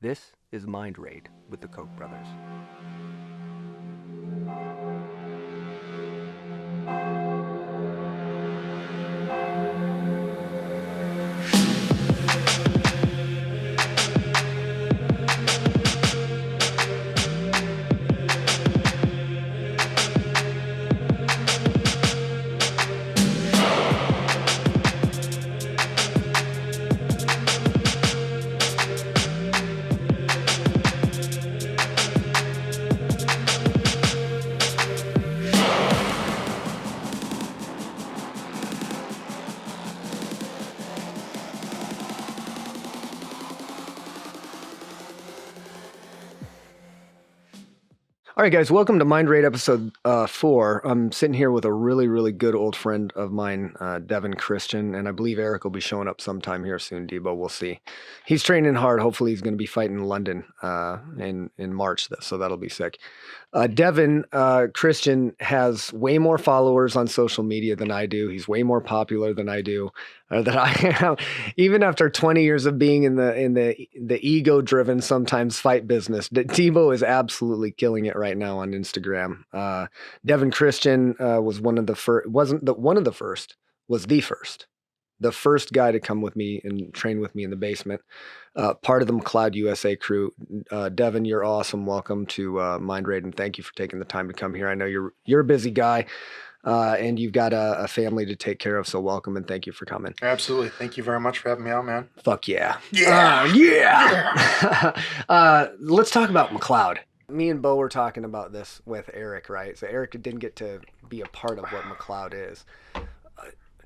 This is Mind Raid with the Koch brothers. All right, guys, welcome to Mind Raid episode 4. I'm sitting here with a really good old friend of mine, Devon Christian, and I believe Eric will be showing up sometime here soon, Debo. We'll see. He's training hard. Hopefully he's going to be fighting in London in March, so that'll be sick. Devon Christian has way more followers on social media than I do. He's way more popular than I do. That I am, even after 20 years of being in the ego-driven, sometimes fight business. Debo is absolutely killing it right now on Instagram. Devon Christian was one of the first. Was the first guy to come with me and train with me in the basement. Part of the McLeod USA crew. Devon, you're awesome. Welcome to Mind Raid, and thank you for taking the time to come here. I know you're a busy guy. And you've got a family to take care of, so welcome and thank you for coming. Absolutely. Thank you very much for having me out, man. Fuck yeah. Yeah. Let's talk about McLeod. Me and Bo were talking about this with Eric, right? So Eric didn't get to be a part of what McLeod is.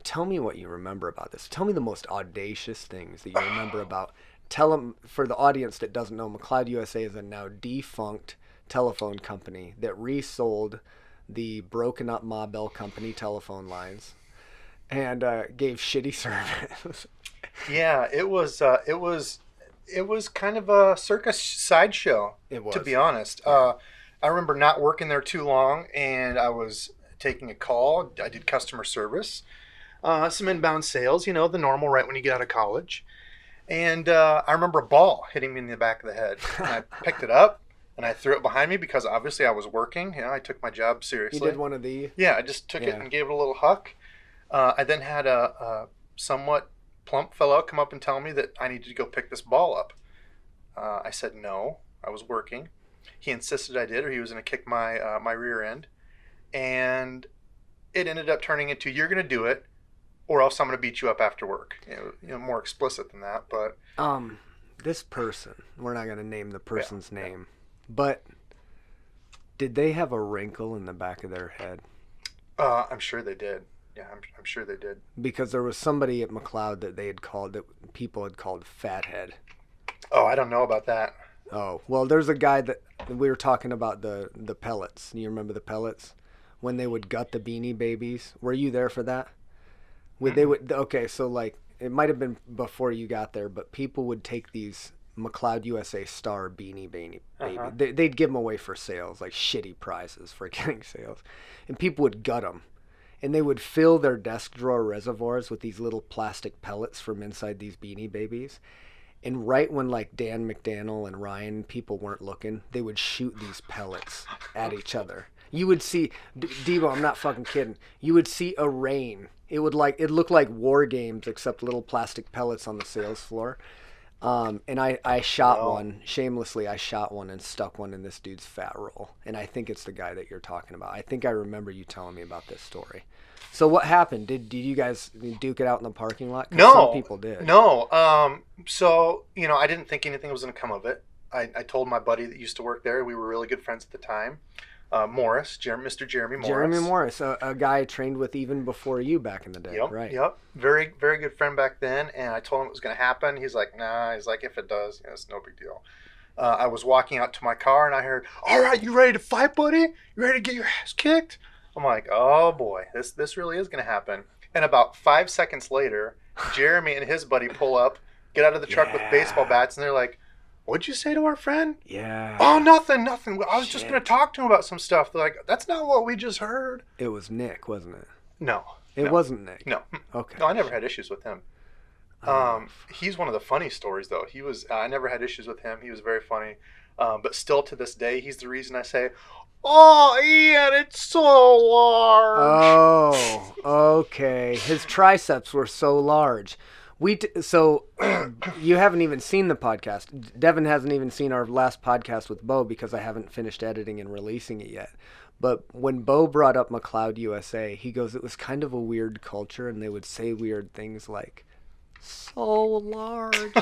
Tell me what you remember about this. Tell me the most audacious things that you remember about. Tell them, for the audience that doesn't know, McLeod USA is a now defunct telephone company that resold the broken up Ma Bell Company telephone lines and gave shitty service. Yeah, it was kind of a circus sideshow. It was, to be honest. I remember not working there too long, and I was taking a call. I did customer service, some inbound sales, the normal right when you get out of college. And I remember a ball hitting me in the back of the head. And I picked it up. And I threw it behind me because obviously I was working. I took my job seriously. You did one of the... Yeah, I just took it and gave it a little huck. I then had a somewhat plump fellow come up and tell me that I needed to go pick this ball up. I said no, I was working. He insisted I did, or he was going to kick my my rear end. And it ended up turning into, you're going to do it, or else I'm going to beat you up after work. More explicit than that, but... This person, we're not going to name the person's name. But did they have a wrinkle in the back of their head? I'm sure they did. Yeah, I'm sure they did. Because there was somebody at McLeod that people had called Fathead. Oh, I don't know about that. Oh, well, there's a guy that we were talking about the pellets. You remember the pellets? When they would gut the Beanie Babies. Were you there for that? Okay, so like it might have been before you got there, but people would take these McLeod USA Star Beanie Baby. Uh-huh. They'd give them away for sales, like shitty prizes for getting sales. And people would gut them. And they would fill their desk drawer reservoirs with these little plastic pellets from inside these Beanie Babies. And right when like Dan McDaniel and Ryan, people weren't looking, they would shoot these pellets at each other. You would see, Debo, I'm not fucking kidding. You would see a rain. It looked like war games, except little plastic pellets on the sales floor. And I shot one, shamelessly I shot one and stuck one in this dude's fat roll. And I think it's the guy that you're talking about. I think I remember you telling me about this story. So what happened? Did you guys duke it out in the parking lot? 'Cause No. Some people did. No. So, I didn't think anything was going to come of it. I told my buddy that used to work there. We were really good friends at the time. Morris, Mr. Jeremy Morris. Jeremy Morris, a guy I trained with even before you back in the day, right? Yep. Very, very good friend back then. And I told him it was going to happen. He's like, nah. He's like, if it does, it's no big deal. I was walking out to my car and I heard, all right, you ready to fight, buddy? You ready to get your ass kicked? I'm like, oh boy, this really is going to happen. And about 5 seconds later, Jeremy and his buddy pull up, get out of the truck with baseball bats, and they're like, what'd you say to our friend? Yeah. Oh, nothing. I was just going to talk to him about some stuff. They're like, that's not what we just heard. It was Nick, wasn't it? No. It wasn't Nick. No. Okay. No, I never had issues with him. He's one of the funny stories, though. He was. I never had issues with him. He was very funny. But still to this day, he's the reason I say, "Oh, Ian, it's so large." Oh, okay. His triceps were so large. So you haven't even seen the podcast. Devon hasn't even seen our last podcast with Bo because I haven't finished editing and releasing it yet. But when Bo brought up McLeod USA, he goes, it was kind of a weird culture, and they would say weird things like, so large.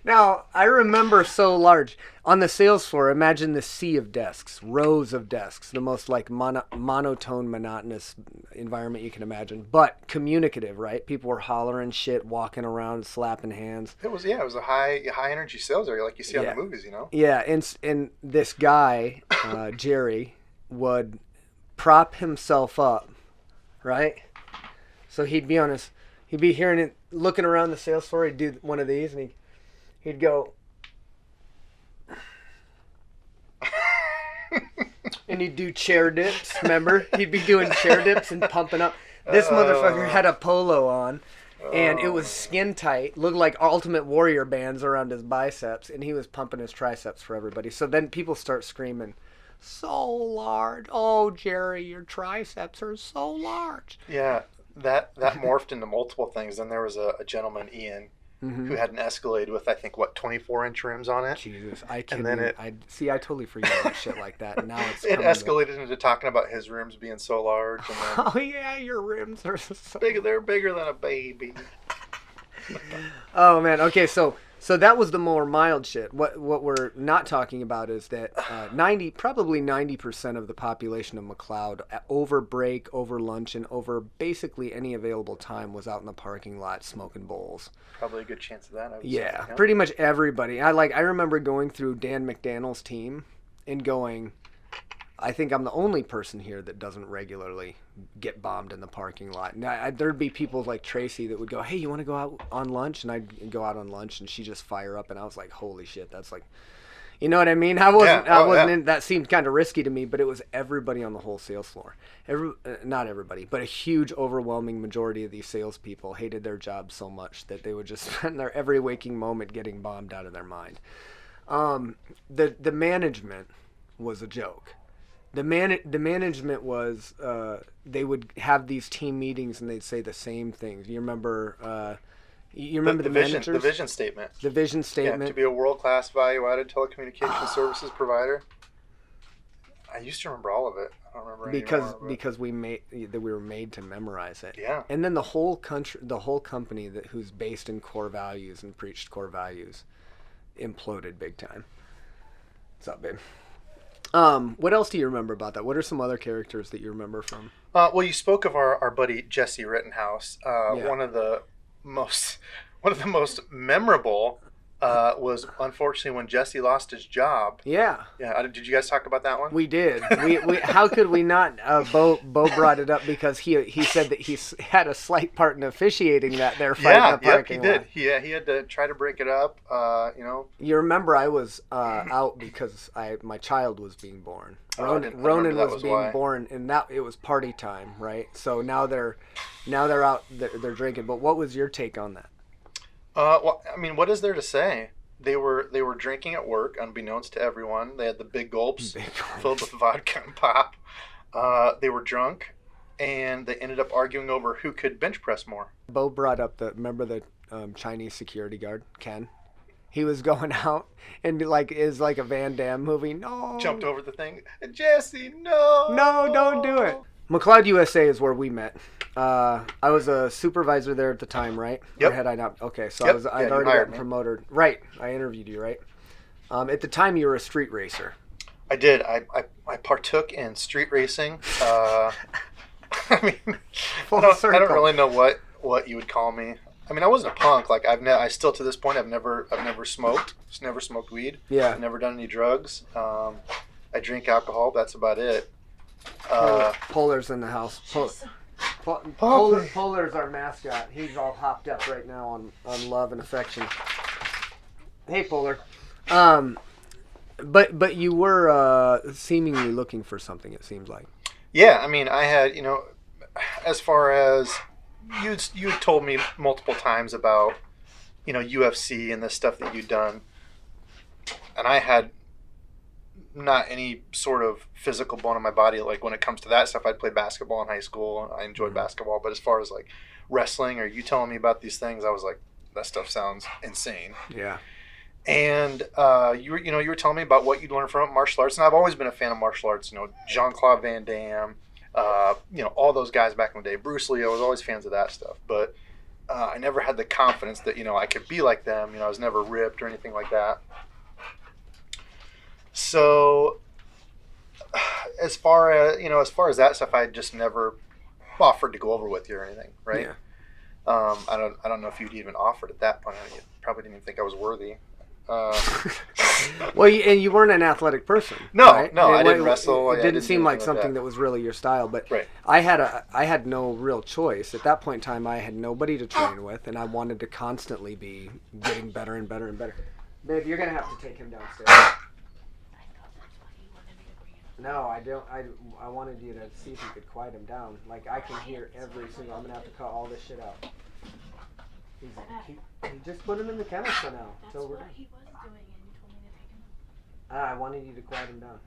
Now, I remember so large. On the sales floor, imagine the sea of desks, rows of desks, the most like monotone, monotonous environment you can imagine, but communicative, right? People were hollering shit, walking around, slapping hands. It was a high energy sales area like you see on the movies, you know? Yeah, and this guy, Jerry, would prop himself up, right? So he'd be hearing it, looking around the sales floor, he'd do one of these, and he'd go, and he'd do chair dips, remember? He'd be doing chair dips and pumping up. This motherfucker had a polo on, and it was skin tight, looked like Ultimate Warrior bands around his biceps, and he was pumping his triceps for everybody. So then people start screaming, so large. Oh, Jerry, your triceps are so large. Yeah, that morphed into multiple things. Then there was a gentleman, Ian, who had an Escalade with, I think, 24-inch rims on it. Jesus, I totally forget about shit like that. And now it escalated into talking about his rims being so large. And then, oh yeah, your rims are so big. They're bigger than a baby. Oh man, okay, so that was the more mild shit. What we're not talking about is that probably 90% of the population of McLeod over break, over lunch, and over basically any available time was out in the parking lot smoking bowls. Probably a good chance of that. Yeah, pretty much everybody. I remember going through Dan McDaniel's team and going, I think I'm the only person here that doesn't regularly get bombed in the parking lot. Now, there'd be people like Tracy that would go, hey, you want to go out on lunch? And I'd go out on lunch, and she'd just fire up, and I was like, holy shit, that's like, you know what I mean? I wasn't that seemed kind of risky to me, but it was everybody on the whole sales floor. Not everybody, but a huge, overwhelming majority of these salespeople hated their job so much that they would just spend their every waking moment getting bombed out of their mind. The management was a joke. The management was they would have these team meetings and they'd say the same things. You remember the managers? The vision statement. The vision statement. Yeah, to be a world-class value-added telecommunications services provider. I used to remember all of it. I don't remember because we were made to memorize it. Yeah. And then the whole company who's based in core values and preached core values imploded big time. What's up, babe? What else do you remember about that? What are some other characters that you remember from? Well, you spoke of our buddy Jesse Rittenhouse. One of the most memorable was unfortunately when Jesse lost his job. Yeah. Yeah. Did you guys talk about that one? We did. We how could we not? Bo brought it up because he said that he had a slight part in officiating that there fight in the parking lot. Yep, he did. He had to try to break it up. You remember I was out because my child was being born. Ronan was being born, and it was party time, right? So now they're out. They're drinking. But what was your take on that? Well, I mean, what is there to say? They were drinking at work, unbeknownst to everyone. They had the big gulps filled with vodka and pop. They were drunk, and they ended up arguing over who could bench press more. Bo brought up remember the Chinese security guard, Ken? He was going out and is like a Van Damme movie. No. Jumped over the thing. Jesse, no. No, don't do it. McLeod USA is where we met. I was a supervisor there at the time, right? Yep. Or had I not? Okay, so yep. I'd already gotten promoted. Right. I interviewed you, right? At the time, you were a street racer. I did. I partook in street racing. I mean, I don't really know what you would call me. I mean, I wasn't a punk. Like I still to this point, I've never smoked. Just never smoked weed. Yeah. I've never done any drugs. I drink alcohol. That's about it. Polar's in the house. Polar's our mascot. He's all hopped up right now on love and affection. Hey, Polar. But you were seemingly looking for something. It seems like. Yeah, I mean, I had as far as you had told me multiple times about, UFC and the stuff that you'd done, and I had not any sort of physical bone in my body. Like when it comes to that stuff, I'd played basketball in high school. I enjoyed basketball, but as far as like wrestling or you telling me about these things, I was like, that stuff sounds insane. Yeah. And you were telling me about what you'd learned from martial arts, and I've always been a fan of martial arts. Jean-Claude Van Damme, all those guys back in the day. Bruce Lee, I was always fans of that stuff, but I never had the confidence that I could be like them. I was never ripped or anything like that. So, as far as that stuff, I just never offered to go over with you or anything, right? Yeah. I don't know if you'd even offered at that point. You probably didn't even think I was worthy. Well, and you weren't an athletic person. No, right? I didn't wrestle. It didn't seem like something that was really your style. But right. I had no real choice at that point in time. I had nobody to train with, and I wanted to constantly be getting better and better and better. Babe, you're gonna have to take him downstairs. No, I don't. I wanted you to see if you could quiet him down. Like I can hear every single. I'm gonna have to cut all this shit out. He just put him in the kennel for now. That's what he was doing, and you told me to take him out. I wanted you to quiet him down.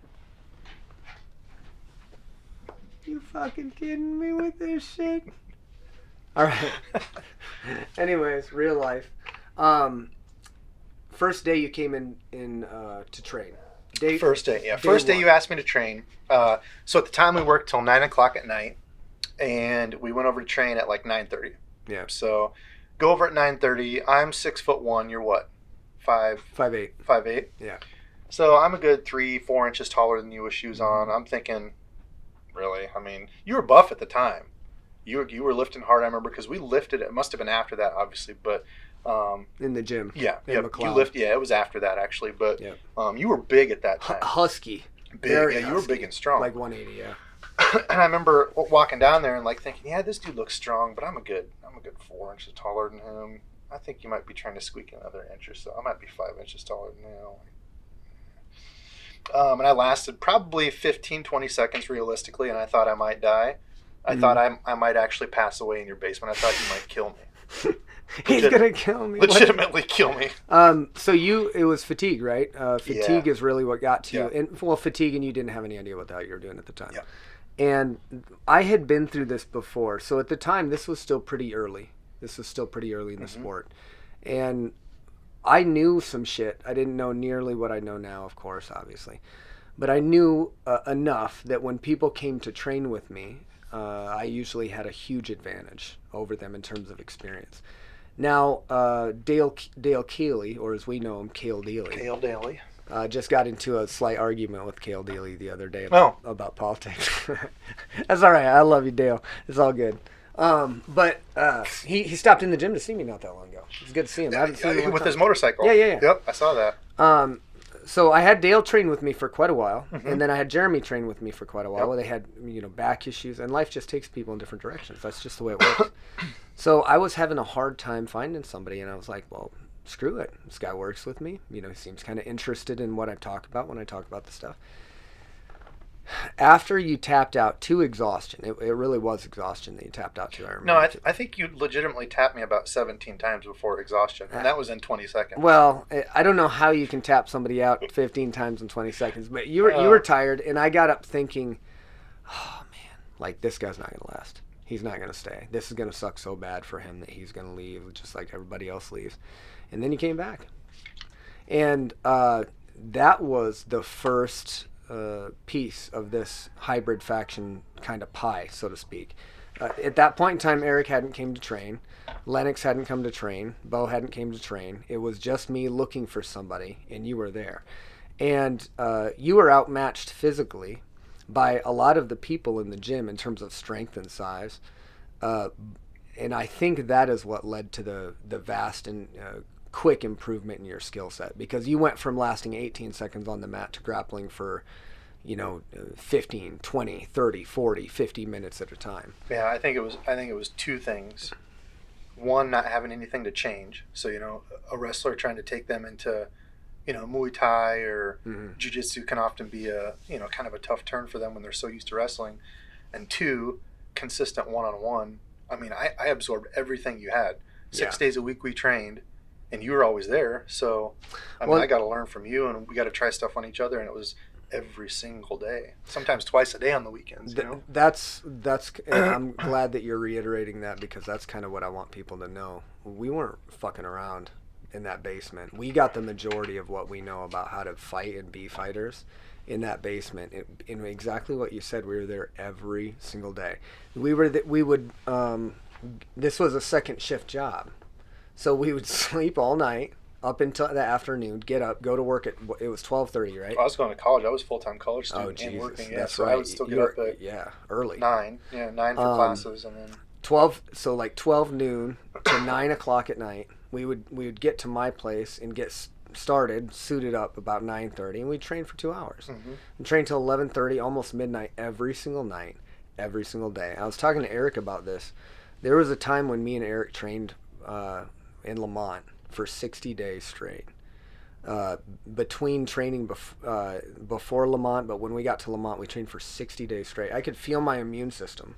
You fucking kidding me with this shit? All right. Anyways, real life. First day you came in to train. First day you asked me to train. So at the time we worked till 9 o'clock at night, and we went over to train at like 9:30. Yeah. So go over at 9:30. I'm 6'1". You're what? 5'8". 5'8". Yeah. So I'm a good 3-4 inches taller than you with shoes on. I'm thinking, really? I mean, you were buff at the time. You were lifting hard. I remember because we lifted. It must have been after that, obviously, but. In the gym. Yeah. In McLeod. You lift. Yeah, it was after that actually, but you were big at that time. Husky. Big. Very yeah, husky. You were big and strong. Like 180. Yeah. And I remember walking down there and like thinking, yeah, this dude looks strong, but I'm a good 4 inches taller than him. I think you might be trying to squeak another inch or so. I might be 5 inches taller than you. And I lasted probably 15, 20 seconds realistically, and I thought I might die. I thought I might actually pass away in your basement. I thought you might kill me. He's gonna kill me. Legitimately kill me. So it was fatigue, right? Fatigue is really what got to you. Yeah. And fatigue, and you didn't have any idea what the hell you were doing at the time. Yeah. And I had been through this before. So at the time, this was still pretty early. In the sport. And I knew some shit. I didn't know nearly what I know now, of course, obviously. But I knew enough that when people came to train with me, I usually had a huge advantage over them in terms of experience. Now, Dale Keeley, or as we know him, Cale Daly. Just got into a slight argument with Cale Daly the other day about politics. That's all right. I love you, Dale. It's all good. But he stopped in the gym to see me not that long ago. It's good to see him. I haven't seen him with his motorcycle. Yeah. Yep, I saw that. So I had Dale train with me for quite a while, and then I had Jeremy train with me for quite a while. Where they had back issues, and life just takes people in different directions. That's just the way it works. So I was having a hard time finding somebody, and I was like, well, screw it. This guy works with me. He seems kind of interested in what I talk about when I talk about the stuff. After you tapped out to exhaustion, it really was exhaustion that you tapped out to. I remember. No, I think you legitimately tapped me about 17 times before exhaustion, and that was in 20 seconds. Well, I don't know how you can tap somebody out 15 times in 20 seconds, but you were tired, and I got up thinking, oh man, like this guy's not gonna last. He's not gonna stay. This is gonna suck so bad for him that he's gonna leave, just like everybody else leaves. And then he came back, and that was the first piece of this hybrid faction kind of pie, so to speak. At that point in time, Eric hadn't came to train, Lennox hadn't come to train, Bo hadn't came to train. It was just me looking for somebody, and you were there. And you were outmatched physically by a lot of the people in the gym in terms of strength and size. And I think that is what led to the vast and quick improvement in your skill set, because you went from lasting 18 seconds on the mat to grappling for 15, 20, 30, 40, 50 minutes at a time. Yeah, I think it was two things. One, not having anything to change. So, a wrestler trying to take them into, Muay Thai or Jiu-Jitsu can often be a, kind of a tough turn for them when they're so used to wrestling. And two, consistent one-on-one I mean, I absorbed everything you had. 6 Yeah. days a week we trained, and you were always there. So, I mean, Well- I got to learn from you, and we got to try stuff on each other, and it was every single day, sometimes twice a day on the weekends. You know? That's and I'm glad that you're reiterating that, because that's kind of what I want people to know. We weren't fucking around in that basement. We got the majority of what we know about how to fight and be fighters in that basement. In exactly what you said, we were there every single day. We would this was a second shift job, so we would sleep all night up until the afternoon, get up, go to work it was 12:30, right? I was going to college. I was a full-time college Oh student and Jesus, working. Yeah, that's so right. I would still get up at early. 9. Yeah, 9 for classes, and then 12, so like 12 noon to 9 o'clock at night. We would get to my place and get started, suited up about 9:30, and we'd train for 2 hours. And train till 11:30, almost midnight every single night, every single day. I was talking to Eric about this. There was a time when me and Eric trained in Lamont for 60 days straight. Between training before Lamont, but when we got to Lamont, we trained for 60 days straight. I could feel my immune system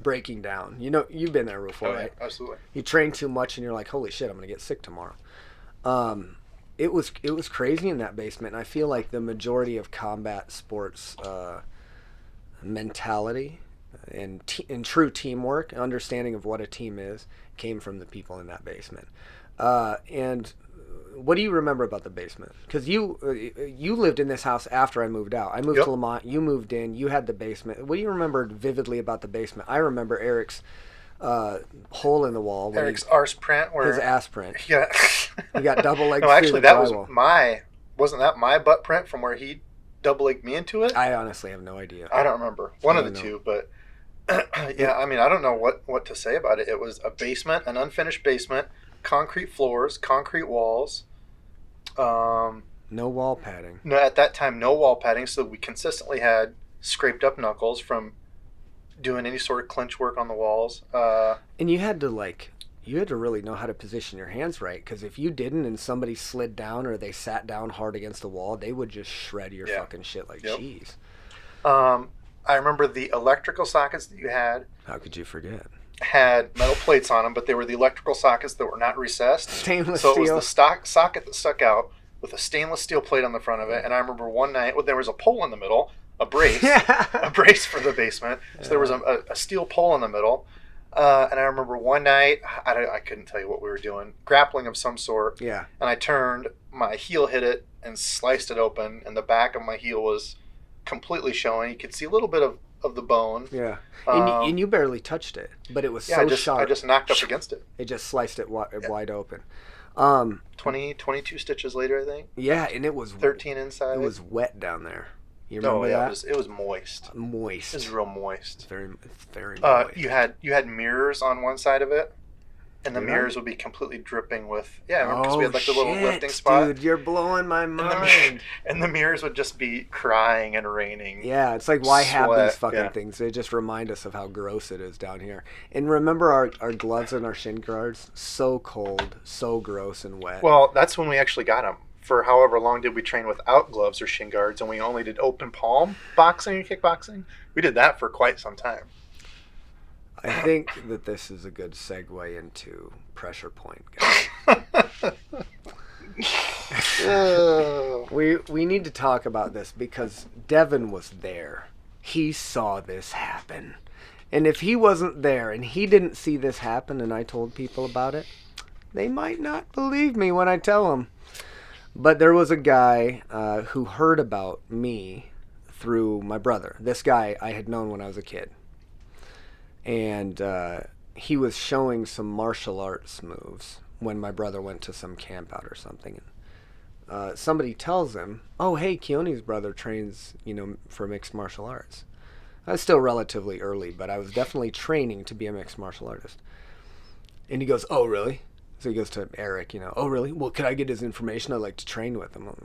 breaking down. You know, you've been there before, right? Yeah, absolutely. You train too much and you're like, holy shit, I'm gonna get sick tomorrow. It was crazy in that basement, and I feel like the majority of combat sports mentality and true teamwork, understanding of what a team is, came from the people in that basement. And what do you remember about the basement? Because you lived in this house after I moved out. I moved Yep. to Lamont. You moved in. You had the basement. What do you remember vividly about the basement? I remember Eric's hole in the wall. When Eric's arse print, where his ass print. yeah, He got double legged. no, actually, that was wasn't that my butt print from where he double legged me into it? I honestly have no idea. I don't remember. One of the don't know. two, but yeah, I mean, I don't know what to say about it. It was a basement, an unfinished basement, concrete floors, concrete walls. No wall padding. No, at that time, no wall padding, so we consistently had scraped up knuckles from doing any sort of clinch work on the walls. And you had to really know how to position your hands right, because if you didn't and somebody slid down or they sat down hard against the wall, they would just shred your fucking shit like cheese. I remember the electrical sockets that you had How could you forget? had metal plates on them, but they were the electrical sockets that were not recessed. Stainless So steel. it was the socket that stuck out with a stainless steel plate on the front of it. And I remember one night, there was a pole in the middle, a brace, a brace for the basement. So there was a steel pole in the middle. And I remember one night, I couldn't tell you what we were doing, grappling of some sort. Yeah. And I turned, my heel hit it and sliced it open, and the back of my heel was completely showing. You could see a little bit of the bone. Yeah. And you barely touched it, but it was so sharp. I just knocked up against it. It just sliced it wide open. 22 stitches later, I think. Yeah, and it was 13 inside. It was wet down there. You remember that? It was moist. Moist. It was real moist. Very moist. You had mirrors on one side of it, and the mirrors would be completely dripping with because we had like the little lifting spot. Dude, you're blowing my mind. And the mirrors would just be crying and raining. Yeah, it's like, why have these Sweat, fucking things? They just remind us of how gross it is down here. And remember our gloves and our shin guards? So cold, so gross and wet. Well, that's when we actually got them. For however long did we train without gloves or shin guards, and we only did open palm boxing and kickboxing. We did that for quite some time. I think that this is a good segue into pressure point, guys. We need to talk about this because Devon was there. He saw this happen. And if he wasn't there and he didn't see this happen and I told people about it, they might not believe me when I tell them. But there was a guy who heard about me through my brother. This guy I had known when I was a kid. And he was showing some martial arts moves when my brother went to some camp out or something. Somebody tells him, oh, hey, Keoni's brother trains, for mixed martial arts. I was still relatively early, but I was definitely training to be a mixed martial artist. And he goes, oh, really? So he goes to Eric, oh, really? Well, could I get his information? I'd like to train with him. What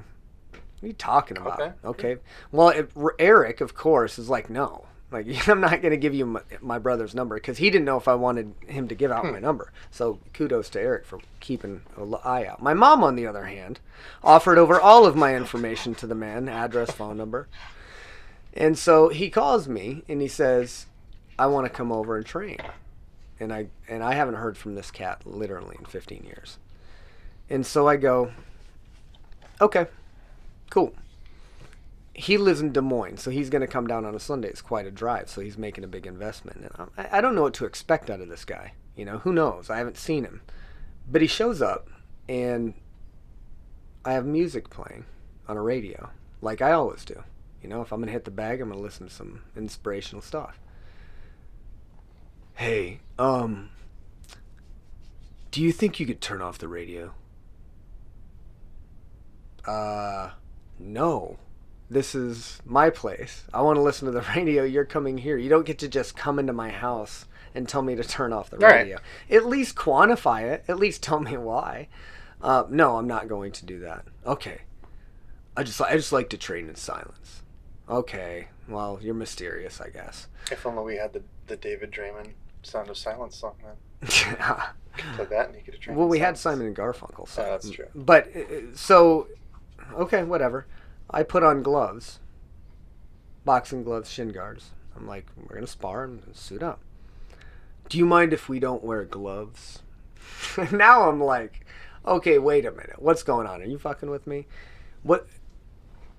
are you talking about? Okay. Well, Eric, of course, is like, no. Like, I'm not going to give you my brother's number because he didn't know if I wanted him to give out my number. So kudos to Eric for keeping an eye out. My mom, on the other hand, offered over all of my information to the man, address, phone number. And so he calls me and he says, I want to come over and train. And I haven't heard from this cat literally in 15 years. And so I go, okay, cool. He lives in Des Moines, so he's going to come down on a Sunday. It's quite a drive, so he's making a big investment. And I don't know what to expect out of this guy. You know, who knows? I haven't seen him. But he shows up, and I have music playing on a radio, like I always do. You know, if I'm going to hit the bag, I'm going to listen to some inspirational stuff. Hey, do you think you could turn off the radio? No. This is my place. I want to listen to the radio. You're coming here. You don't get to just come into my house and tell me to turn off the radio. Right. At least quantify it. At least tell me why. No, I'm not going to do that. Okay. I just like to train in silence. Okay. Well, you're mysterious, I guess. If only we had the David Draymond Sound of Silence song, then. Yeah. You could play that and you could train. Well, we had Simon and Garfunkel. So. Oh, that's true. But, so, okay, whatever. I put on gloves, boxing gloves, shin guards. I'm like, we're going to spar and suit up. Do you mind if we don't wear gloves? Now I'm like, okay, wait a minute. What's going on? Are you fucking with me? What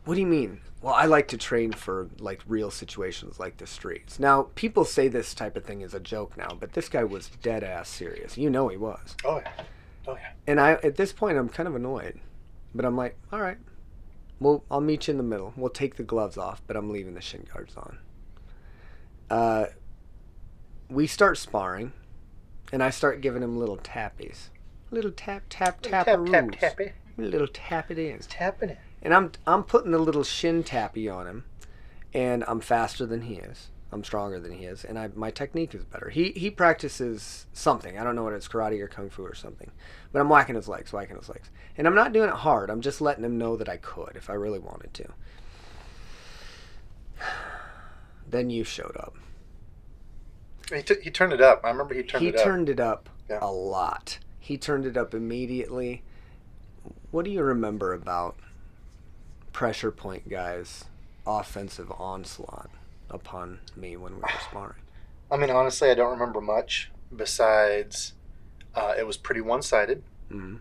do you mean? Well, I like to train for like real situations like the streets. Now, people say this type of thing is a joke now, but this guy was dead ass serious. You know he was. Oh, yeah. Oh, yeah. And at this point, I'm kind of annoyed. But I'm like, all right. Well, I'll meet you in the middle. We'll take the gloves off, but I'm leaving the shin guards on. We start sparring, and I start giving him little tappies. Little tap, tap, tap-a-roos. Tap, tappy. Little tap it in. Tapping it. And I'm putting the little shin tappy on him, and I'm faster than he is. I'm stronger than he is, and my technique is better. He practices something. I don't know what it's, karate or kung fu or something. But I'm whacking his legs. And I'm not doing it hard. I'm just letting him know that I could if I really wanted to. Then you showed up. He turned it up. I remember he turned it up. He turned it up a lot. He turned it up immediately. What do you remember about Pressure Point Guy's offensive onslaught upon me when we were sparring? I mean, honestly, I don't remember much besides it was pretty one-sided. Mm-hmm.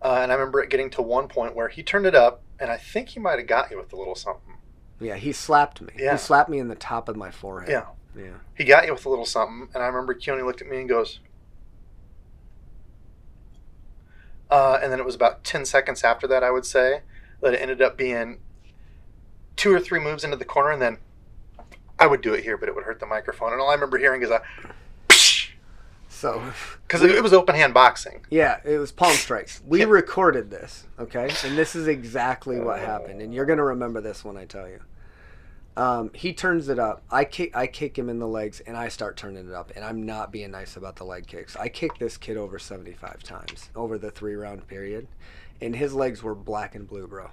And I remember it getting to one point where he turned it up, and I think he might have got you with a little something. Yeah, he slapped me. Yeah. He slapped me in the top of my forehead. Yeah. Yeah. He got you with a little something, and I remember Keoni looked at me and goes, and then it was about 10 seconds after that, I would say, that it ended up being 2 or 3 moves into the corner, and then I would do it here, but it would hurt the microphone. And all I remember hearing is a psh. So, because it was open hand boxing. Yeah, it was palm strikes. We recorded this, okay? And this is exactly what happened. And you're going to remember this when I tell you. He turns it up. I kick him in the legs, and I start turning it up. And I'm not being nice about the leg kicks. I kicked this kid over 75 times over the 3-round period. And his legs were black and blue, bro.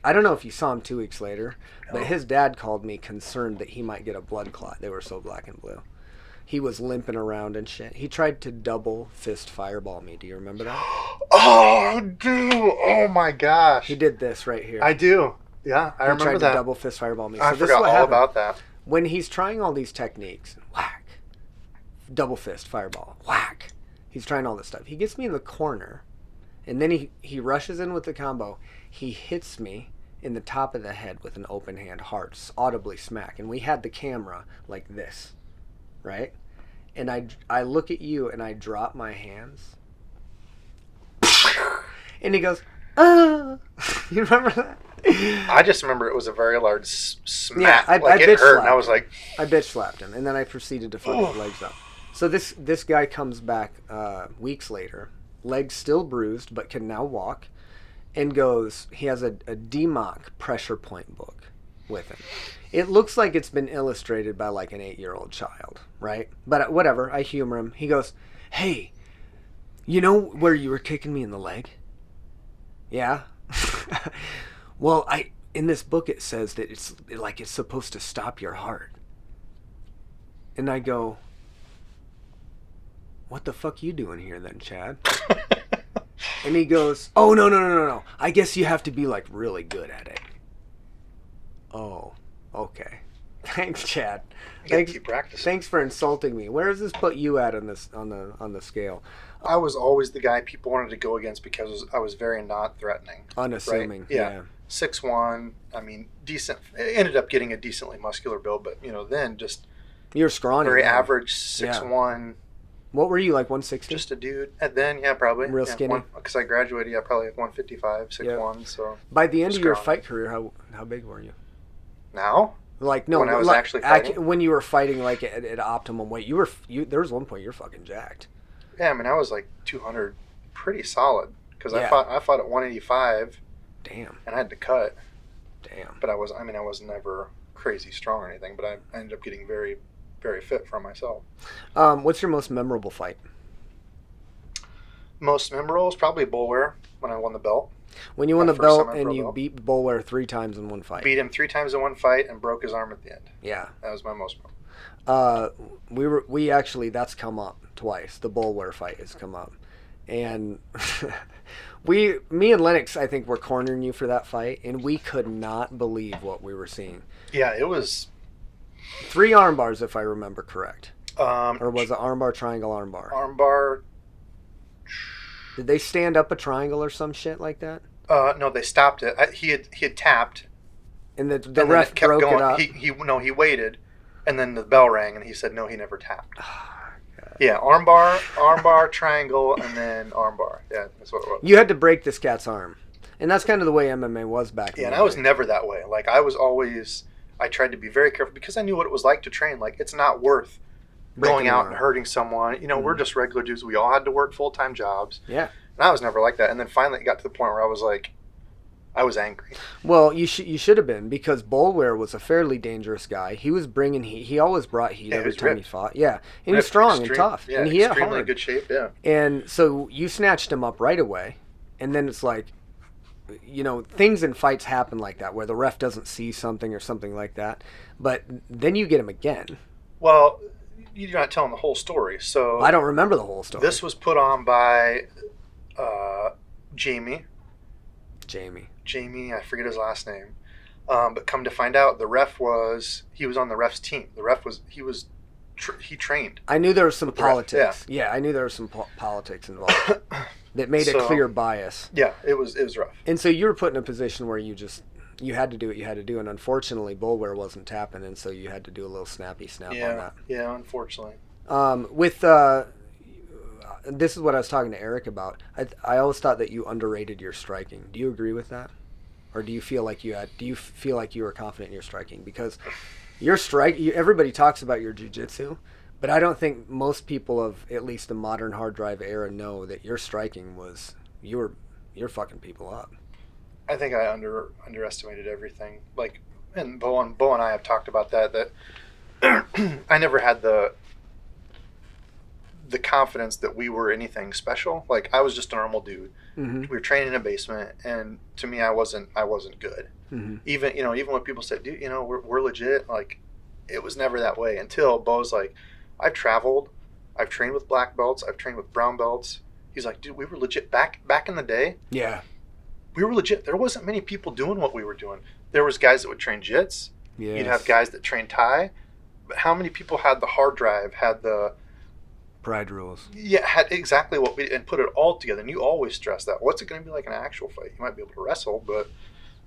I don't know if you saw him 2 weeks later, but his dad called me concerned that he might get a blood clot. They were so black and blue. He was limping around and shit. He tried to double fist fireball me. Do you remember that? Oh, dude. Oh, my gosh. He did this right here. I do. Yeah, I remember that. He tried to double fist fireball me. I forgot all about that. When he's trying all these techniques, whack, double fist fireball, whack. He's trying all this stuff. He gets me in the corner, and then he rushes in with the combo. He hits me in the top of the head with an open hand, hard, audibly smack. And we had the camera like this, right? And I look at you and I drop my hands. And he goes, ah. You remember that? I just remember it was a very large smack. Yeah, like it hurt, and I was like... I bitch slapped him, and then I proceeded to fuck his legs up. So this guy comes back weeks later, legs still bruised, but can now walk, and goes, he has a DMOC pressure point book with him. It looks like it's been illustrated by like an 8-year-old child, right? But whatever, I humor him. He goes, hey, you know where you were kicking me in the leg? Yeah. Well, in this book it says that it's supposed to stop your heart. And I go, what the fuck you doing here then, Chad? And he goes, oh, no. I guess you have to be like really good at it. Oh, okay. Thanks, Chad. You gotta Thanks, keep practicing. thanks for insulting me. Where does this put you at on this on the scale? I was always the guy people wanted to go against because I was very not threatening. Unassuming. Right? Yeah. 6'1". I mean, decent. Ended up getting a decently muscular build, but then just You're scrawny. very man. average 6'1". What were you, like 160? Just a dude. And then, yeah, probably. Real skinny? Because I graduated, probably like 155, 6'1". So By the end of your scrawny. fight career, how big were you? now, Like no, When I was like, actually fighting? when you were fighting like at optimum weight, there was one point you're fucking jacked. yeah, I mean, I was like 200, pretty solid. Because Yeah. I fought at 185, Damn, and I had to cut. damn. But I was never crazy strong or anything. But I ended up getting very, very fit for myself. What's your most memorable fight? Most memorable is probably Bullware when I won the belt. When you won My the first belt semi-pro and you belt. beat Bullware 3 times in one fight. Beat him 3 times in one fight and broke his arm at the end. Yeah. That was my most memorable. We actually, that's come up twice. The Bullware fight has come up. And me and Lennox, I think, were cornering you for that fight, and we could not believe what we were seeing. Yeah, it was. 3 arm bars, if I remember correct. Or Or was it armbar, triangle, armbar? armbar? Did they stand up a triangle or some shit like that? No, they stopped it. He had tapped. And the And then ref it kept broke going. it up? He waited, and then the bell rang, and he said no, he never tapped. Yeah, armbar, triangle, and then armbar. Yeah, that's what it was. You had to break this cat's arm. And that's kind of the way MMA was back then. Yeah, and I was never that way. Like I tried to be very careful because I knew what it was like to train. Like it's not worth Breaking going your out arm. and hurting someone. We're just regular dudes. We all had to work full-time jobs. Yeah. And I was never like that. And then finally it got to the point where I was like, I was angry. Well, you should have been, because Bullware was a fairly dangerous guy. He was bringing heat. He always brought heat Yeah, he every was time he ripped. fought. Yeah. And he's strong and tough. Yeah, and he hit extremely hard. good shape, yeah. And so you snatched him up right away. And then it's like, things in fights happen like that, where the ref doesn't see something or something like that. But then you get him again. Well, you're not telling the whole story. So I don't remember the whole story. this was put on by Jamie, I forget his last name. But come to find out, he was on the ref's team. The ref he trained. I knew there was some With the ref, politics. Yeah, I knew there was some politics involved that made a So- clear bias. Yeah, it was rough. And so you were put in a position where you had to do what you had to do, and unfortunately Bullware wasn't tapping, and so you had to do a little snappy snap on that. Yeah, unfortunately. This is what I was talking to Eric about. I always thought that you underrated your striking. Do you agree with that? Or do you feel like you were confident in your striking? Because your everybody talks about your jiu-jitsu, but I don't think most people of at least the modern hard drive era know that your striking was you're fucking people up. I think I underestimated everything. Like, and Bo and I have talked about that I never had the confidence that we were anything special. Like, I was just a normal dude. Mm-hmm. We were training in a basement, and to me, I wasn't good. Mm-hmm. Even when people said, dude, we're legit, like, it was never that way until Bo's like, I've traveled, I've trained with black belts, I've trained with brown belts. He's like, dude, we were legit back in the day. Yeah. We were legit. There wasn't many people doing what we were doing. There was guys that would train jits. Yes. You'd have guys that train Thai. But how many people had the hard drive, had the... Pride rules. Yeah, had exactly what we... And put it all together. And you always stress that. What's it going to be like in an actual fight? You might be able to wrestle, but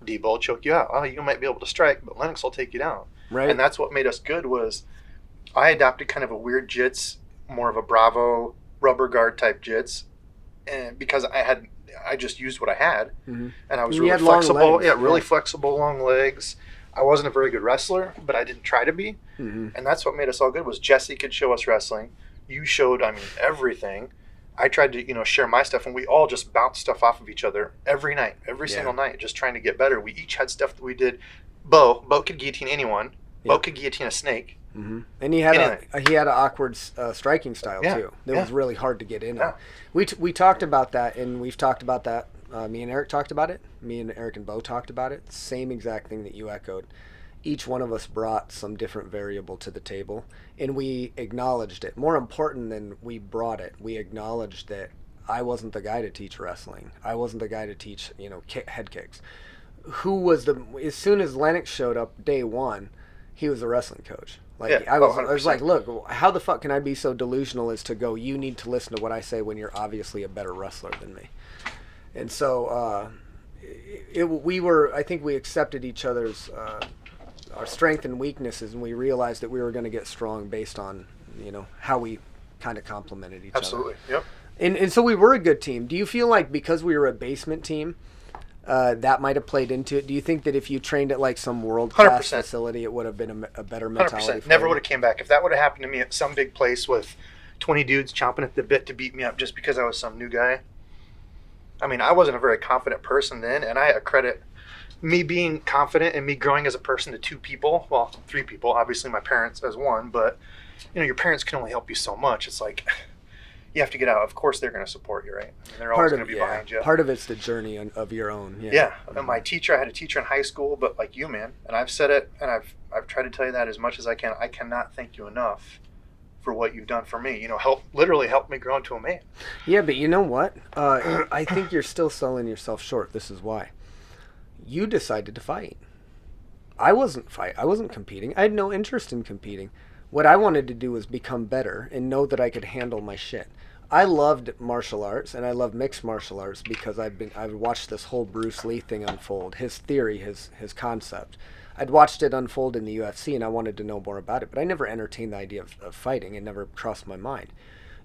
Debo will choke you out. Oh, you might be able to strike, but Lennox will take you down. Right. And that's what made us good was I adopted kind of a weird jits, more of a Bravo rubber guard type jits. And because I just used what I had, Mm-hmm. and I was You really had long flexible. legs, Yeah, really yeah. flexible, long legs. I wasn't a very good wrestler, but I didn't try to be, Mm-hmm. and that's what made us all good. Was Jesse could show us wrestling. You showed, everything. I tried to, share my stuff, and we all just bounced stuff off of each other every night, every Yeah. single night, just trying to get better. We each had stuff that we did. Bo could guillotine anyone. Bo Yep. could guillotine a snake. Mm-hmm. And he had an awkward striking style Yeah, too. That yeah. was really hard to get in. Yeah. We talked about that, and we've talked about that. Me and Eric talked about it. Me and Eric and Bo talked about it. Same exact thing that you echoed. Each one of us brought some different variable to the table, and we acknowledged it. More important than we brought it, we acknowledged that I wasn't the guy to teach wrestling. I wasn't the guy to teach, head kicks. As soon as Lennox showed up day one, he was a wrestling coach. Like Yeah. I Oh, was like, 100%. look, how the fuck can I be so delusional as to go? You need to listen to what I say when you're obviously a better wrestler than me. And so I think we accepted each other's our strength and weaknesses, and we realized that we were going to get strong based on how we kind of complemented each Absolutely. Yep. other. And so we were a good team. Do you feel like because we were a basement team, that might have played into it? Do you think that if you trained at like some world-class 100%. facility, it would have been a better mentality? 100%. Never would have came back. If that would have happened to me at some big place with 20 dudes chomping at the bit to beat me up just because I was some new guy. I mean, I wasn't a very confident person then, and I accredit me being confident and me growing as a person to 2 people. Well, 3 people. Obviously, my parents as one, but your parents can only help you so much. It's like you have to get out. Of course, they're going to support you, right? I mean, they're always going to be behind you. Part of it's the journey of your own. Yeah. Yeah. And my teacher, I had a teacher in high school, but like you, man, and I've said it, and I've tried to tell you that as much as I can. I cannot thank you enough for what you've done for me. Literally helped me grow into a man. Yeah, but you know what? I think you're still selling yourself short. This is why. You decided to fight. I wasn't competing. I had no interest in competing. What I wanted to do was become better and know that I could handle my shit. I loved martial arts, and I love mixed martial arts because I've watched this whole Bruce Lee thing unfold. His theory, his concept. I'd watched it unfold in the UFC, and I wanted to know more about it, but I never entertained the idea of fighting. It never crossed my mind.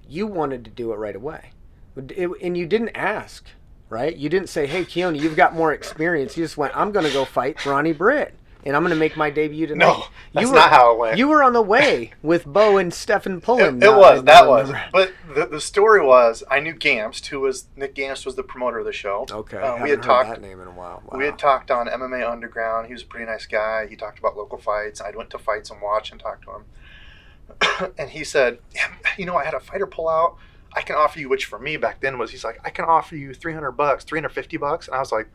You wanted to do it right away, and you didn't ask, right? You didn't say, hey, Keoni, you've got more experience. You just went, I'm going to go fight Ronnie Britt, and I'm going to make my debut tonight. No, that's not how it went. You were on the way with Bo and Stefan Pullen. It was. But the story was, I knew Gamst, Nick Gamst was the promoter of the show. Okay, we had talked that name in a while. Wow. We had talked on MMA Underground. He was a pretty nice guy. He talked about local fights. I went to fights and watched and talked to him. And he said, yeah, I had a fighter pull out. I can offer you, which for me back then was, he's like, I can offer you $300, $350. And I was like,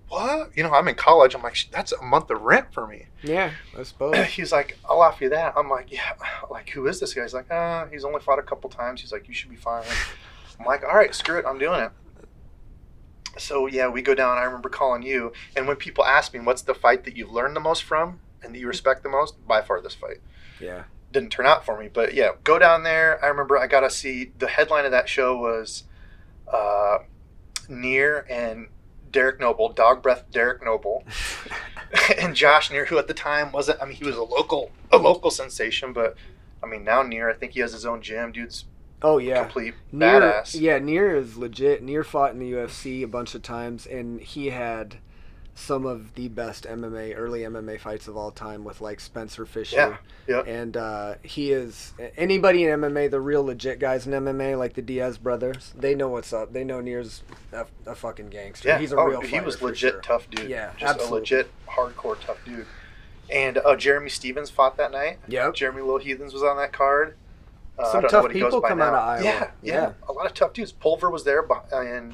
what? I'm in college. I'm like, that's a month of rent for me. Yeah, I suppose. He's like, I'll offer you that. I'm like, yeah. Like, who is this guy? He's like, he's only fought a couple times. He's like, you should be fine. I'm like, all right, screw it. I'm doing it. So, yeah, we go down. I remember calling you. And when people ask me, what's the fight that you've learned the most from and that you respect the most? By far, this fight. Yeah. Didn't turn out for me. But, yeah, go down there. I remember I got to see, the headline of that show was Neer and Derek Noble, Dog Breath Derek Noble, and Josh Neer, who at the time he was a local sensation, but I mean, now Neer, I think he has his own gym. Dude's complete badass. Yeah, Neer is legit. Neer fought in the UFC a bunch of times, and he had some of the best early MMA fights of all time with like Spencer Fisher. Yeah. And he is, anybody in MMA, the real legit guys in MMA, like the Diaz brothers, they know what's up. They know Neer's a fucking gangster. Yeah. He's a real fighter. He was legit sure. tough dude. Yeah, just absolutely. a legit hardcore tough dude. And Jeremy Stevens fought that night. Yep. Jeremy Little Heathens was on that card. Some tough people come out of Iowa. Yeah. A lot of tough dudes. Pulver was there in,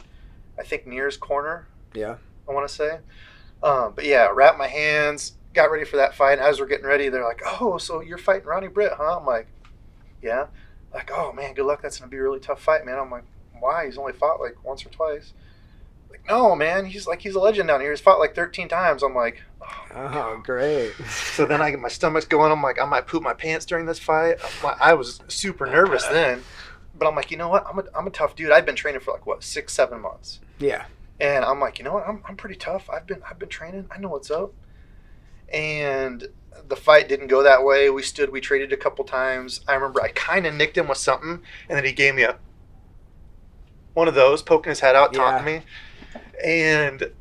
I think, Neer's corner. Yeah. I want to say. But yeah, wrapped my hands, got ready for that fight. And as we're getting ready, they're like, oh, so you're fighting Ronnie Britt, huh? I'm like, yeah. Like, oh, man, good luck. That's going to be a really tough fight, man. I'm like, why? He's only fought like once or twice. Like, no, man. He's a legend down here. He's fought like 13 times. I'm like, oh great. So then I get my stomach's going. I'm like, I might poop my pants during this fight. I was super nervous then. But I'm like, you know what? I'm a tough dude. I've been training for like, 6-7 months. Yeah. And I'm like, you know what? I'm pretty tough. I've been training. I know what's up. And the fight didn't go that way. We traded a couple times. I remember I kind of nicked him with something, and then he gave me one of those, poking his head out, taunting me. And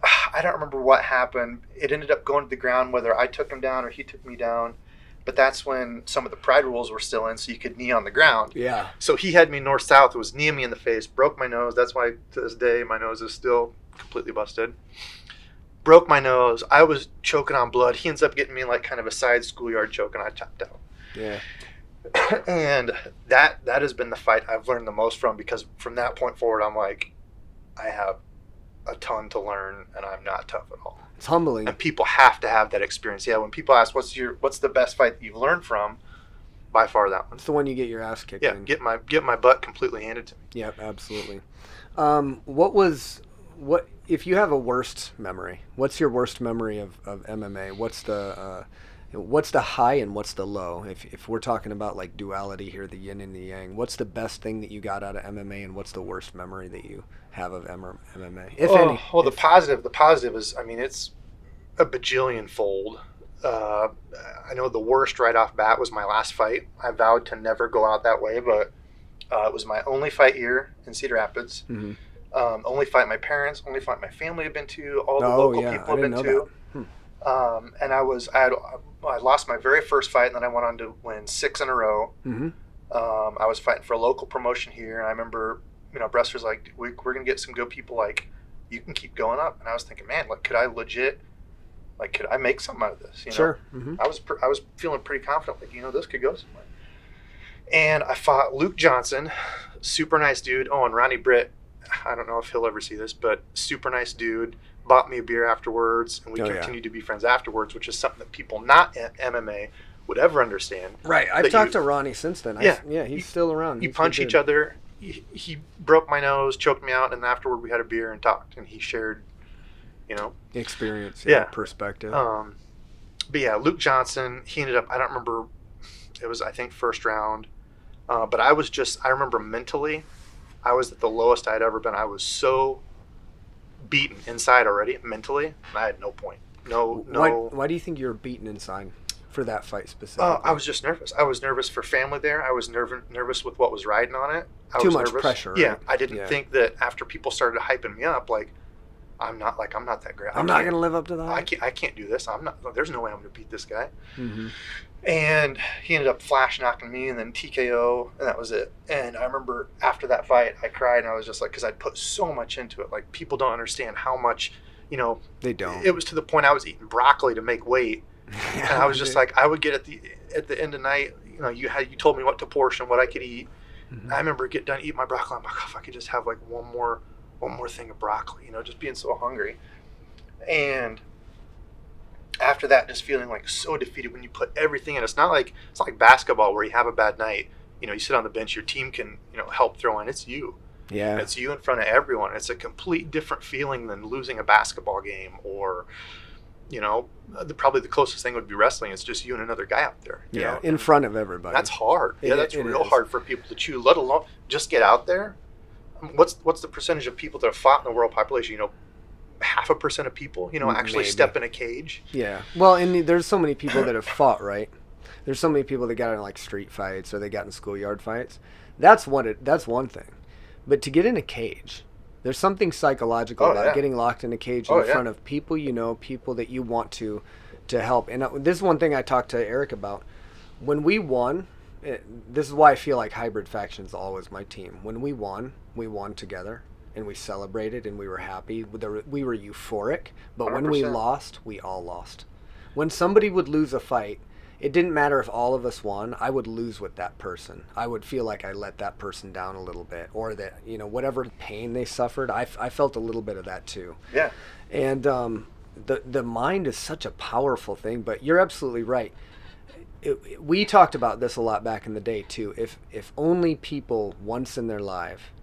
I don't remember what happened. It ended up going to the ground, whether I took him down or he took me down. But that's when some of the pride rules were still in, so you could knee on the ground. Yeah. So he had me north-south. It was kneeing me in the face, broke my nose. That's why to this day my nose is still completely busted. Broke my nose. I was choking on blood. He ends up getting me like kind of a side schoolyard choke, and I tapped out. Yeah. And that has been the fight I've learned the most from, because from that point forward, I'm like, I have a ton to learn, and I'm not tough at all. It's humbling. And people have to have that experience. Yeah, when people ask, what's the best fight that you've learned from? By far that one. It's the one you get your ass kicked in. Get my butt completely handed to me. Yep, absolutely. If you have a worst memory, what's your worst memory of MMA? What's the What's the high and what's the low? If we're talking about like duality here, the yin and the yang, what's the best thing that you got out of MMA, and what's the worst memory that you have of MMA, if any? Well, the positive is, I mean, it's a bajillion fold. I know the worst right off bat was my last fight. I vowed to never go out that way, but it was my only fight here in Cedar Rapids. Mm-hmm. Only fight my parents, only fight my family had been to, all the local people had been to. And I lost my very first fight, and then I went on to win 6 in a row. Mm-hmm. I was fighting for a local promotion here, and I remember, Bress was like, we're going to get some good people, like, you can keep going up. And I was thinking, man, like, could I make something out of this? Sure. Mm-hmm. I was feeling pretty confident, like, this could go somewhere. And I fought Luke Johnson, super nice dude. Oh, and Ronnie Britt, I don't know if he'll ever see this, but super nice dude. Bought me a beer afterwards, and we continued to be friends afterwards, which is something that people not at MMA would ever understand. Right. I've talked to Ronnie since then. He's still around. You punch each other. He broke my nose, choked me out, and afterward we had a beer and talked, and he shared, experience, perspective. But yeah, Luke Johnson, he ended up, I don't remember, it was, I think, first round. But I remember mentally, I was at the lowest I'd ever been. I was so beaten inside already, mentally. I had no point. No. Why do you think you were beaten inside for that fight specifically? I was just nervous. I was nervous for family there. I was nervous with what was riding on it. Too much pressure. Right? Yeah, I didn't think that after people started hyping me up, like, I'm not that great. I'm not going to live up to that. I can't do this. There's no way I'm going to beat this guy. Mm-hmm. And he ended up flash knocking me and then TKO, and that was it. And I remember after that fight, I cried, and I was just like, because I'd put so much into it. Like, people don't understand how much, They don't. It was to the point I was eating broccoli to make weight. And I was just like, I would get at the end of the night, you told me what to portion, what I could eat. Mm-hmm. I remember get done eating my broccoli. I'm like, if I could just have like one more thing of broccoli, just being so hungry. And after that, just feeling like so defeated when you put everything in. It's not like basketball where you have a bad night. You sit on the bench, your team can, help throw in. It's you. Yeah. It's you in front of everyone. It's a complete different feeling than losing a basketball game or, probably the closest thing would be wrestling. It's just you and another guy out there. In front of everybody. That's hard. That's real hard for people to chew, let alone just get out there. What's the percentage of people that have fought in the world population? 0.5% of people, actually Maybe. Step in a cage. Yeah. Well, and there's so many people that have fought, right? There's so many people that got in like street fights or they got in schoolyard fights. That's one thing. But to get in a cage, there's something psychological about getting locked in a cage in front of people people that you want to help. And this is one thing I talked to Eric about. When we won, this is why I feel like Hybrid Faction's always my team. When we won together. And we celebrated and we were happy. We were euphoric. But 100%. When we lost, we all lost. When somebody would lose a fight, it didn't matter if all of us won. I would lose with that person. I would feel like I let that person down a little bit. Or that, whatever pain they suffered, I felt a little bit of that too. Yeah. And the mind is such a powerful thing. But you're absolutely right. We talked about this a lot back in the day too. If only people once in their life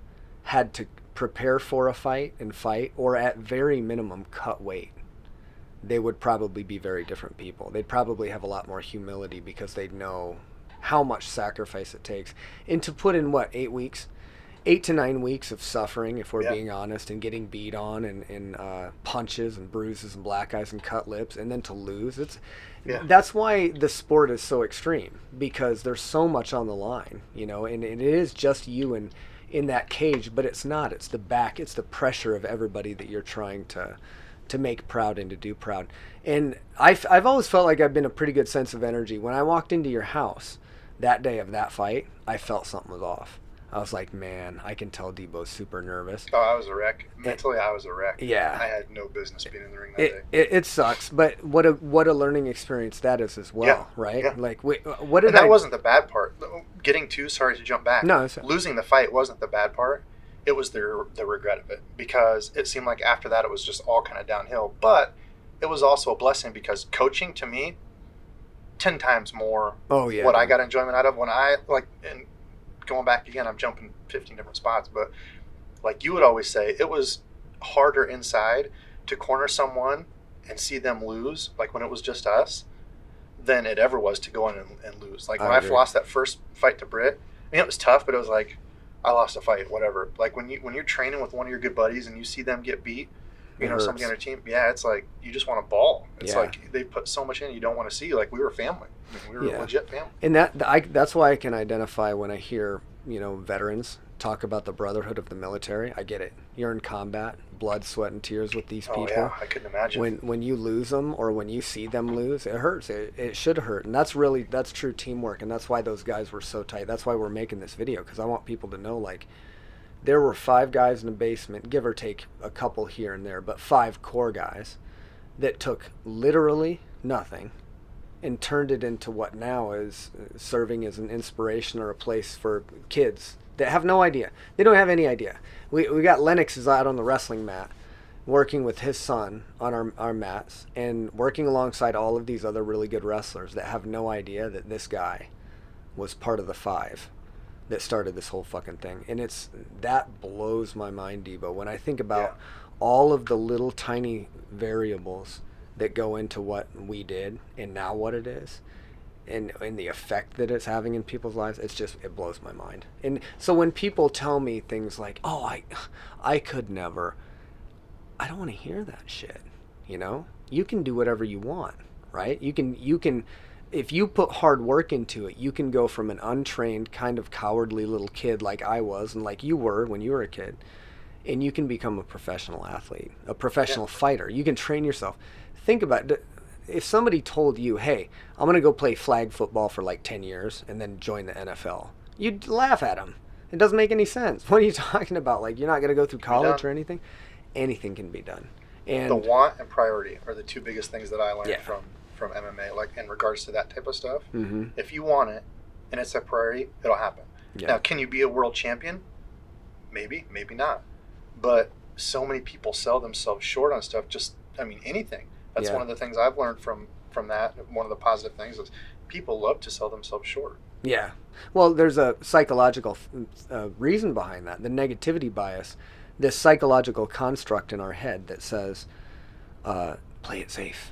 had to prepare for a fight, or at very minimum cut weight, they would probably be very different people. They'd probably have a lot more humility because they'd know how much sacrifice it takes. And to put in 8 to 9 weeks of suffering, if we're being honest, and getting beat on and punches and bruises and black eyes and cut lips, and then to lose, that's why the sport is so extreme, because there's so much on the line, and it is just you and in that cage, but it's not. It's the pressure of everybody that you're trying to make proud and to do proud. And I've always felt like I've been a pretty good sense of energy. When I walked into your house that day of that fight, I felt something was off. I was like, man, I can tell Debo's super nervous. Oh, I was a wreck. Mentally, I was a wreck. Yeah. I had no business being in the ring that day. It sucks, but what a learning experience that is as well, right? Yeah. Like, what did and that wasn't the bad part. Sorry to jump back. No, losing the fight wasn't the bad part. It was the regret of it, because it seemed like after that it was just all kind of downhill. But it was also a blessing, because coaching to me, 10 times more what I got enjoyment out of when and going back again, I'm jumping 15 different spots, but like you would always say, it was harder inside to corner someone and see them lose, like when it was just us, than it ever was to go in and lose. Like when I I agree. lost that first fight to Britt, I mean, it was tough, but it was like, I lost a fight, whatever. Like when you're training with one of your good buddies and you see them get beat, It somebody hurts. on their team, yeah, it's like you just want to ball. It's Yeah. like they put so much in you don't want to see. Like we were family. I mean, we were Yeah. legit family. And that's why I can identify when I hear, veterans talk about the brotherhood of the military. I get it. You're in combat, blood, sweat, and tears with these people. Oh yeah, I couldn't imagine. When you lose them or when you see them lose, it hurts. It should hurt, and that's true teamwork, and that's why those guys were so tight. That's why we're making this video, because I want people to know, like, there were 5 guys in the basement, give or take a couple here and there, but 5 core guys that took literally nothing and turned it into what now is serving as an inspiration or a place for kids that have no idea. They don't have any idea. We got Lennox is out on the wrestling mat working with his son on our mats and working alongside all of these other really good wrestlers that have no idea that this guy was part of the 5 that started this whole fucking thing. And that blows my mind, Debo, when I think about all of the little tiny variables that go into what we did and now what it is, and the effect that it's having in people's lives. It blows my mind. And so when people tell me things like, oh, I could never, I don't want to hear that shit. You can do whatever you want, right? You can if you put hard work into it, you can go from an untrained kind of cowardly little kid like I was and like you were when you were a kid, and you can become a professional athlete, a professional fighter. You can train yourself. Think about it. If somebody told you, hey, I'm going to go play flag football for like 10 years and then join the NFL, you'd laugh at them. It doesn't make any sense. What are you talking about? Like, you're not going to go through college or anything? Anything can be done. And the want and priority are the 2 biggest things that I learned Yeah. from MMA, like in regards to that type of stuff. Mm-hmm. If you want it and it's a priority, it'll happen. Yeah. Now, can you be a world champion? Maybe, maybe not. But so many people sell themselves short on stuff. Anything. That's Yeah. one of the things I've learned from that. One of the positive things is people love to sell themselves short. Yeah. Well, there's a psychological reason behind that. The negativity bias, this psychological construct in our head that says, play it safe.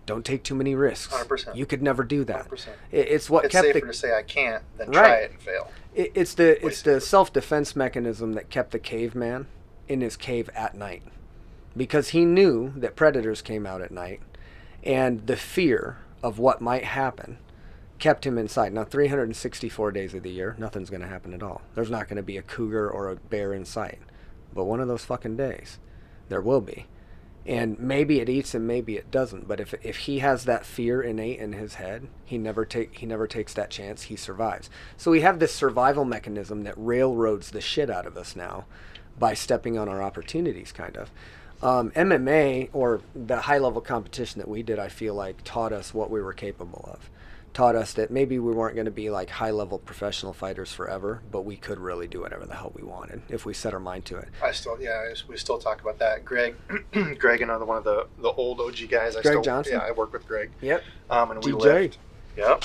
Don't take too many risks. 100%. You could never do that. 100%. It's what It's kept safer the to say I can't than try it and fail. It's the self-defense mechanism that kept the caveman in his cave at night, because he knew that predators came out at night, and the fear of what might happen kept him inside. Now, 364 days of the year, nothing's going to happen at all. There's not going to be a cougar or a bear in sight, but one of those fucking days, there will be. And maybe it eats him, maybe it doesn't. But if he has that fear innate in his head, he never takes that chance. He survives. So we have this survival mechanism that railroads the shit out of us now by stepping on our opportunities, kind of. MMA, or the high-level competition that we did, I feel like taught us what we were capable of. Taught us that maybe we weren't going to be like high-level professional fighters forever, but we could really do whatever the hell we wanted if we set our mind to it. We still talk about that. Greg, another one of the old OG guys. Greg Johnson? Yeah, I work with Greg. Yep. And we DJ. lift. Yep.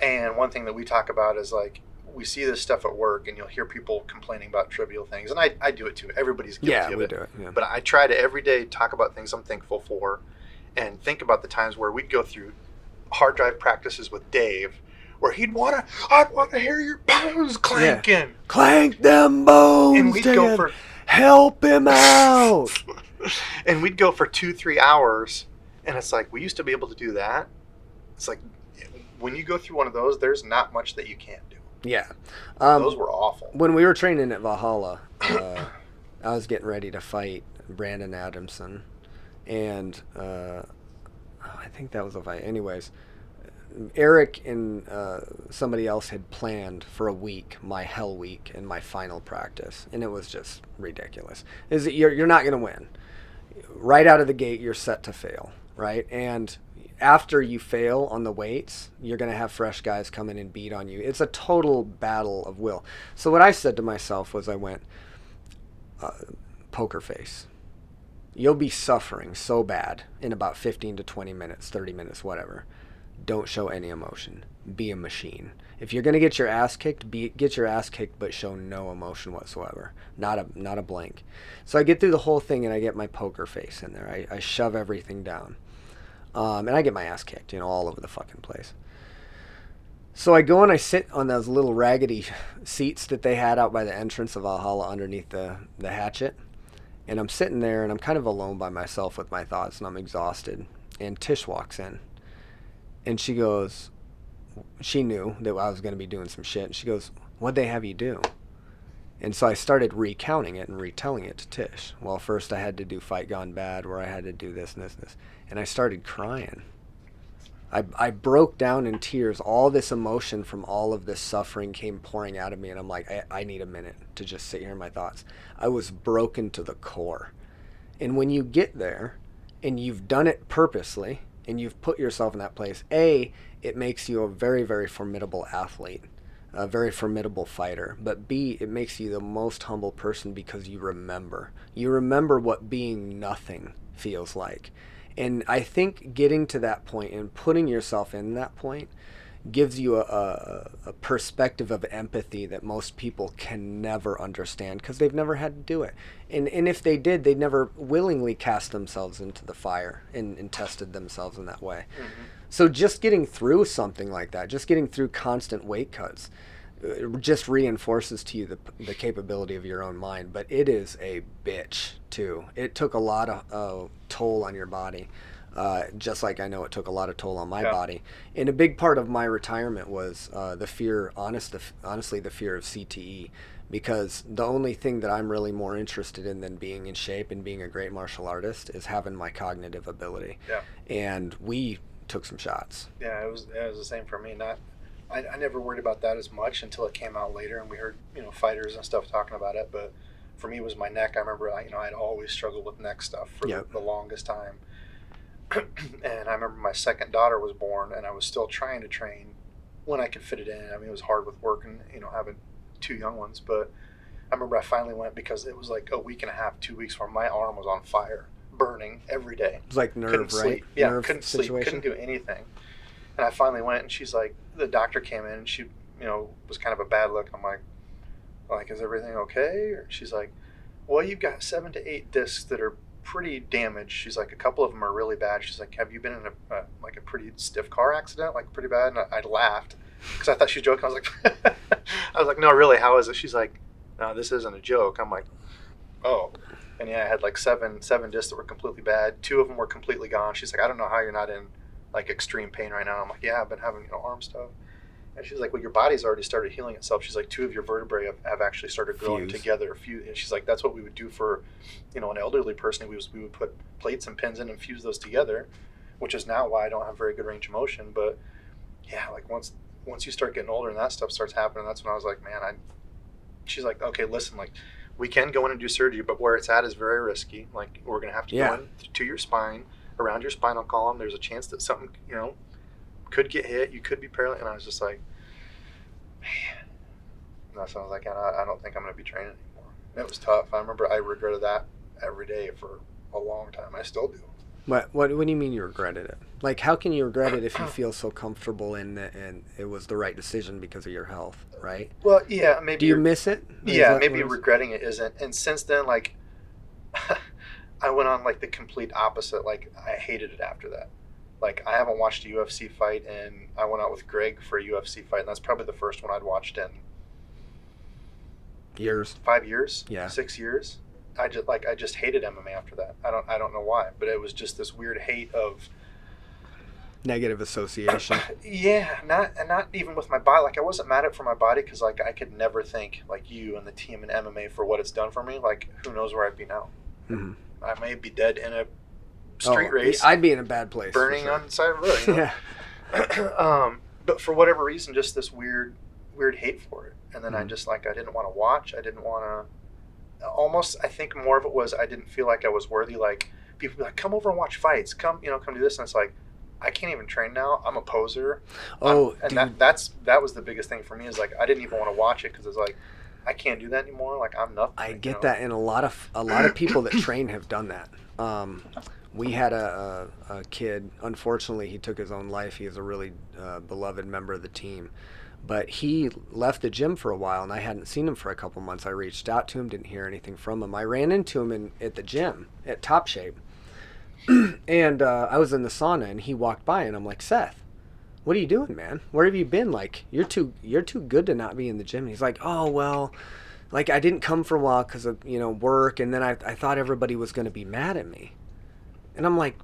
And one thing that we talk about is like, we see this stuff at work and you'll hear people complaining about trivial things. And I do it too. Everybody's guilty of it. Do it. Yeah. But I try to every day talk about things I'm thankful for and think about the times where we'd go through hard drive practices with Dave where I'd want to hear your bones clanking. Yeah. Clank them bones, And we'd go for help him out. and we'd go for 2-3 hours, and it's like, we used to be able to do that. It's like, when you go through one of those, there's not much that you can't do. Yeah. Those were awful. When we were training at Valhalla, I was getting ready to fight Brandon Adamson, and I think that was a fight. Anyways, Eric and somebody else had planned for a week, my hell week, and my final practice, and it was just ridiculous. You're not going to win. Right out of the gate, you're set to fail, right? And after you fail on the weights, you're going to have fresh guys come in and beat on you. It's a total battle of will. So what I said to myself was, I went, poker face. You'll be suffering so bad in about 15 to 20 minutes, 30 minutes, whatever. Don't show any emotion. Be a machine. If you're going to get your ass kicked, get your ass kicked, but show no emotion whatsoever. Not a blank. So I get through the whole thing and I get my poker face in there. I shove everything down. And I get my ass kicked, all over the fucking place. So I go and I sit on those little raggedy seats that they had out by the entrance of Valhalla underneath the hatchet. And I'm sitting there and I'm kind of alone by myself with my thoughts and I'm exhausted. And Tish walks in. And she goes, she knew that I was going to be doing some shit. And she goes, "What'd they have you do?" And so I started recounting it and retelling it to Tish. Well, first I had to do Fight Gone Bad, where I had to do this and this and this. And I started crying. I broke down in tears. All this emotion from all of this suffering came pouring out of me. And I'm like, I need a minute to just sit here in my thoughts. I was broken to the core. And when you get there and you've done it purposely and you've put yourself in that place, A, it makes you a very, very formidable athlete, a very formidable fighter. But B, it makes you the most humble person because you remember. You remember what being nothing feels like. And I think getting to that point and putting yourself in that point gives you a perspective of empathy that most people can never understand because they've never had to do it. And if they did, they'd never willingly cast themselves into the fire and tested themselves in that way. Mm-hmm. So just getting through something like that, just getting through constant weight cuts, it just reinforces to you the capability of your own mind. But it is a bitch too. It took a lot of toll on your body, just like I know it took a lot of toll on my body. And a big part of my retirement was the fear, honestly, the fear of CTE, because the only thing that I'm really more interested in than being in shape and being a great martial artist is having my cognitive ability. Yeah. And we took some shots. Yeah, it was the same for me. I never worried about that as much until it came out later, and we heard fighters and stuff talking about it. But for me, it was my neck. I remember I'd always struggled with neck stuff for the longest time. And I remember my second daughter was born, and I was still trying to train when I could fit it in. I mean, it was hard with work and having two young ones. But I remember I finally went because it was like a week and a half, 2 weeks where my arm was on fire, burning every day. It was like nerve, couldn't right? Sleep. Yeah, nerve couldn't situation. sleep, couldn't do anything. And I finally went, and she's like, the doctor came in, and she, was kind of a bad look. I'm like, is everything okay? Or she's like, well, you've got 7 to 8 discs that are pretty damaged. She's like, a couple of them are really bad. She's like, have you been in a pretty stiff car accident, like pretty bad? And I laughed because I thought she was joking. I was like, no, really, how is it? She's like, no, this isn't a joke. I'm like, oh. And yeah, I had like seven discs that were completely bad. 2 of them were completely gone. She's like, I don't know how you're not in like extreme pain right now. I'm like, yeah, I've been having arm stuff. And she's like, well, your body's already started healing itself. She's like, 2 of your vertebrae have actually started growing together. And she's like, that's what we would do for, an elderly person. We would put plates and pins in and fuse those together, which is now why I don't have very good range of motion. But yeah, like once you start getting older and that stuff starts happening, that's when I was like, man, she's like, okay, listen, like we can go in and do surgery, but where it's at is very risky. Like we're going to have to go in to your spine, around your spinal column. There's a chance that something, could get hit. You could be paralyzed. And I was just like, man. And that's when I was like, I don't think I'm going to be training anymore. And it was tough. I remember I regretted that every day for a long time. I still do. What do you mean you regretted it? Like, how can you regret it if you feel so comfortable in it and it was the right decision because of your health, right? Well, yeah, maybe. Do you miss it? Yeah, maybe regretting it isn't. And since then, like, I went on like the complete opposite. Like, I hated it after that. Like, I haven't watched a UFC fight, and I went out with Greg for a UFC fight, and that's probably the first one I'd watched in years. 5 years? Yeah. 6 years? I just hated MMA after that. I don't know why, but it was just this weird hate of negative association. Yeah, not even with my body. Like, I wasn't mad at it for my body because like I could never thank like you and the team in MMA for what it's done for me. Like, who knows where I'd be now? Mm-hmm. I may be dead in a street race. I'd be in a bad place. Burning on the side of the road. Yeah. But for whatever reason, just this weird hate for it. And then I just I didn't want to watch. I didn't want to. Almost, I think more of it was I didn't feel like I was worthy. Like, people be like, come over and watch fights. Come do this. And it's like, I can't even train now. I'm a poser. That was the biggest thing for me is like, I didn't even want to watch it because it's like, I can't do that anymore. Like, I'm nothing. I get that, and a lot of people that train have done that. We had a kid. Unfortunately, he took his own life. He is a really beloved member of the team. But he left the gym for a while, and I hadn't seen him for a couple months. I reached out to him, didn't hear anything from him. I ran into him at the gym at Top Shape And I was in the sauna, and he walked by, and I'm like, Seth, what are you doing, man? Where have you been? Like, you're too good to not be in the gym. And he's like, oh, well, like, I didn't come for a while because of, work, and then I thought everybody was going to be mad at me. And I'm like,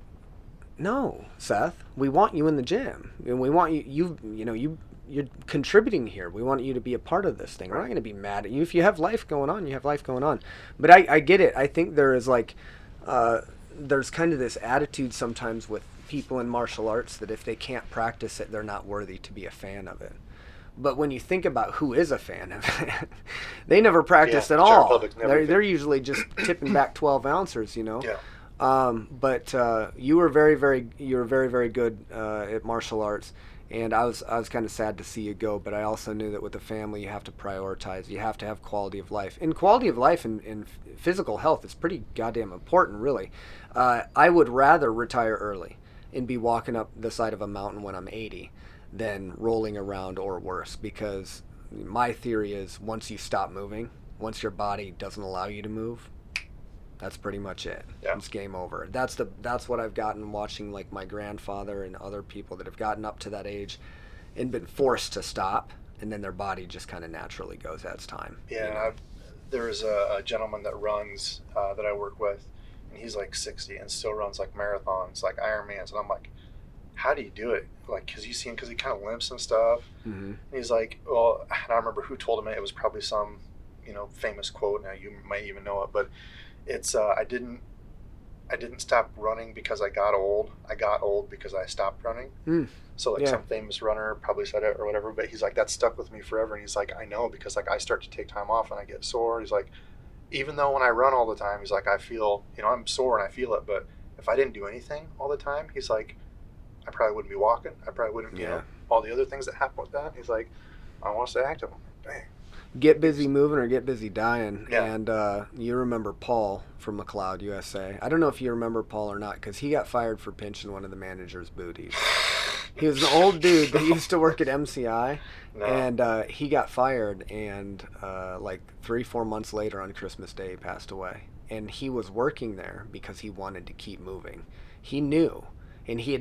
no, Seth, we want you in the gym, and we want you're contributing here. We want you to be a part of this thing. We're not going to be mad at you. If you have life going on, you have life going on. But I get it. I think there is like, there's kind of this attitude sometimes with people in martial arts that if they can't practice it, they're not worthy to be a fan of it. But when you think about who is a fan of it, they never practiced at all. They're usually just tipping back 12 ounces, Yeah. But you were very, very good at martial arts, and I was kind of sad to see you go. But I also knew that with a family, you have to prioritize. You have to have quality of life, and quality of life and physical health is pretty goddamn important, really. I would rather retire early and be walking up the side of a mountain when I'm 80 than rolling around or worse, because my theory is once you stop moving, once your body doesn't allow you to move, that's pretty much it. Yeah. It's game over. That's what I've gotten watching like my grandfather and other people that have gotten up to that age and been forced to stop, and then their body just kind of naturally goes as time. Yeah, there is a gentleman that runs that I work with, and he's like 60 and still runs like marathons, like Ironmans, and I'm like, how do you do it? Like, because you see him, because he kind of limps and stuff. Mm-hmm. And he's like, well, and I remember who told him it. It was probably some, famous quote. Now you might even know it, but it's I didn't stop running because I got old. I got old because I stopped running. So like some famous runner probably said it or whatever, but he's like, that stuck with me forever. And he's like, I know, because like I start to take time off and I get sore. He's like, even though when I run all the time, he's like, I feel, I'm sore and I feel it, but if I didn't do anything all the time, he's like, I probably wouldn't be walking. I probably wouldn't, all the other things that happen with that. He's like, I want to stay active. Dang. Get busy moving or get busy dying. Yeah. And you remember Paul from McLeod, USA. I don't know if you remember Paul or not, because he got fired for pinching one of the manager's booties. He was an old dude that used to work at MCI, and he got fired, and like 3-4 months later on Christmas Day, he passed away. And he was working there because he wanted to keep moving. He knew. And he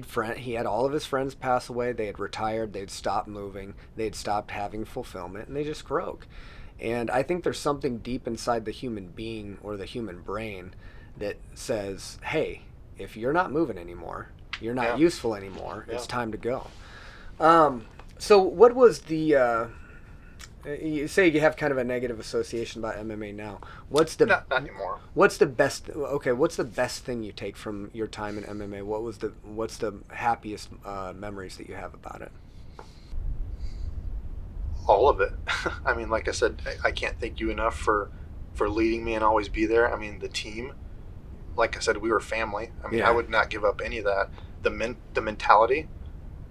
had all of his friends pass away. They had retired. They'd stopped moving. They'd stopped having fulfillment, and they just broke. And I think there's something deep inside the human being or the human brain that says, hey, if you're not moving anymore, you're not useful anymore. It's time to go. So what was the... you say you have kind of a negative association about MMA now. What's the not anymore. What's the best? Okay, what's the best thing you take from your time in MMA? What's the happiest memories that you have about it? All of it. I mean, like I said, I can't thank you enough for leading me and always be there. I mean, the team. Like I said, we were family. I mean, I would not give up any of that. The mentality.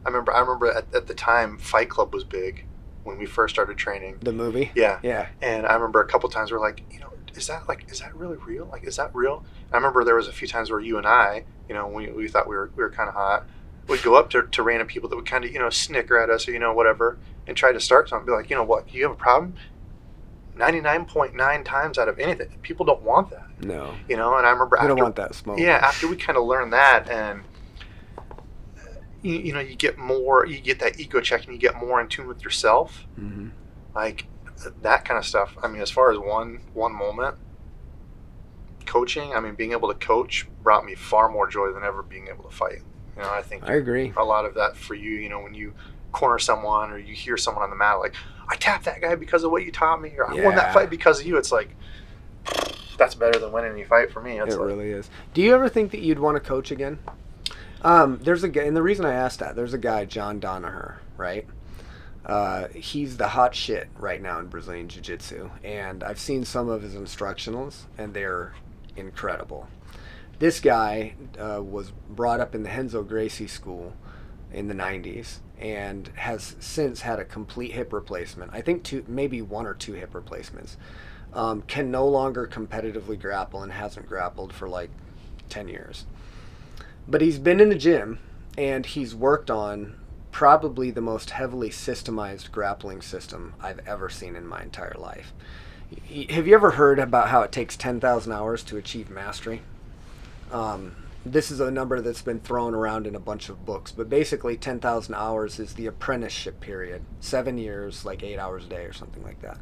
I remember at the time, Fight Club was big. When we first started training. The movie? Yeah. And I remember a couple times we're like, is that really real? Like, is that real? And I remember there was a few times where you and I, we thought we were kind of hot, would go up to random people that would kind of, snicker at us or, whatever, and try to start something. Be like, what, you have a problem? 99.9 times out of anything, people don't want that. No. And I remember they don't want that smoke. Yeah, after we kind of learned that, and you get that ego check, and you get more in tune with yourself. Mm-hmm. Like that kind of stuff. I mean, as far as one moment, coaching, I mean, being able to coach brought me far more joy than ever being able to fight. I think I agree. A lot of that for you, when you corner someone or you hear someone on the mat, like, I tapped that guy because of what you taught me, or I won that fight because of you. It's like, that's better than winning any fight for me. It really is. Do you ever think that you'd want to coach again? There's a guy, and the reason I asked that, there's a guy, John Danaher, right? He's the hot shit right now in Brazilian Jiu-Jitsu, and I've seen some of his instructionals, and they're incredible. This guy was brought up in the Renzo Gracie school in the 90s, and has since had a complete hip replacement. I think maybe 1 or 2 hip replacements. Can no longer competitively grapple, and hasn't grappled for like 10 years. But he's been in the gym, and he's worked on probably the most heavily systemized grappling system I've ever seen in my entire life. Have you ever heard about how it takes 10,000 hours to achieve mastery? this is a number that's been thrown around in a bunch of books, but basically 10,000 hours is the apprenticeship period. 7 years, like 8 hours a day or something like that.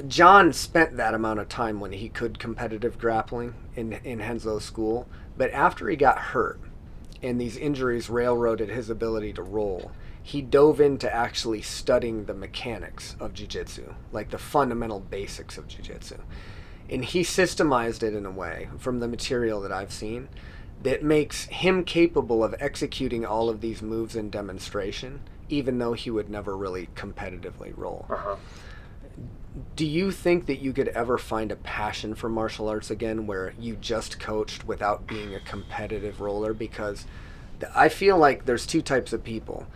John spent that amount of time when he could competitive grappling in Henslow School, but after he got hurt and these injuries railroaded his ability to roll, he dove into actually studying the mechanics of jiu-jitsu, like the fundamental basics of jiu-jitsu. And he systemized it in a way, from the material that I've seen, that makes him capable of executing all of these moves in demonstration, even though he would never really competitively roll. Uh-huh. Do you think that you could ever find a passion for martial arts again where you just coached without being a competitive roller? Because I feel like there's two types of people,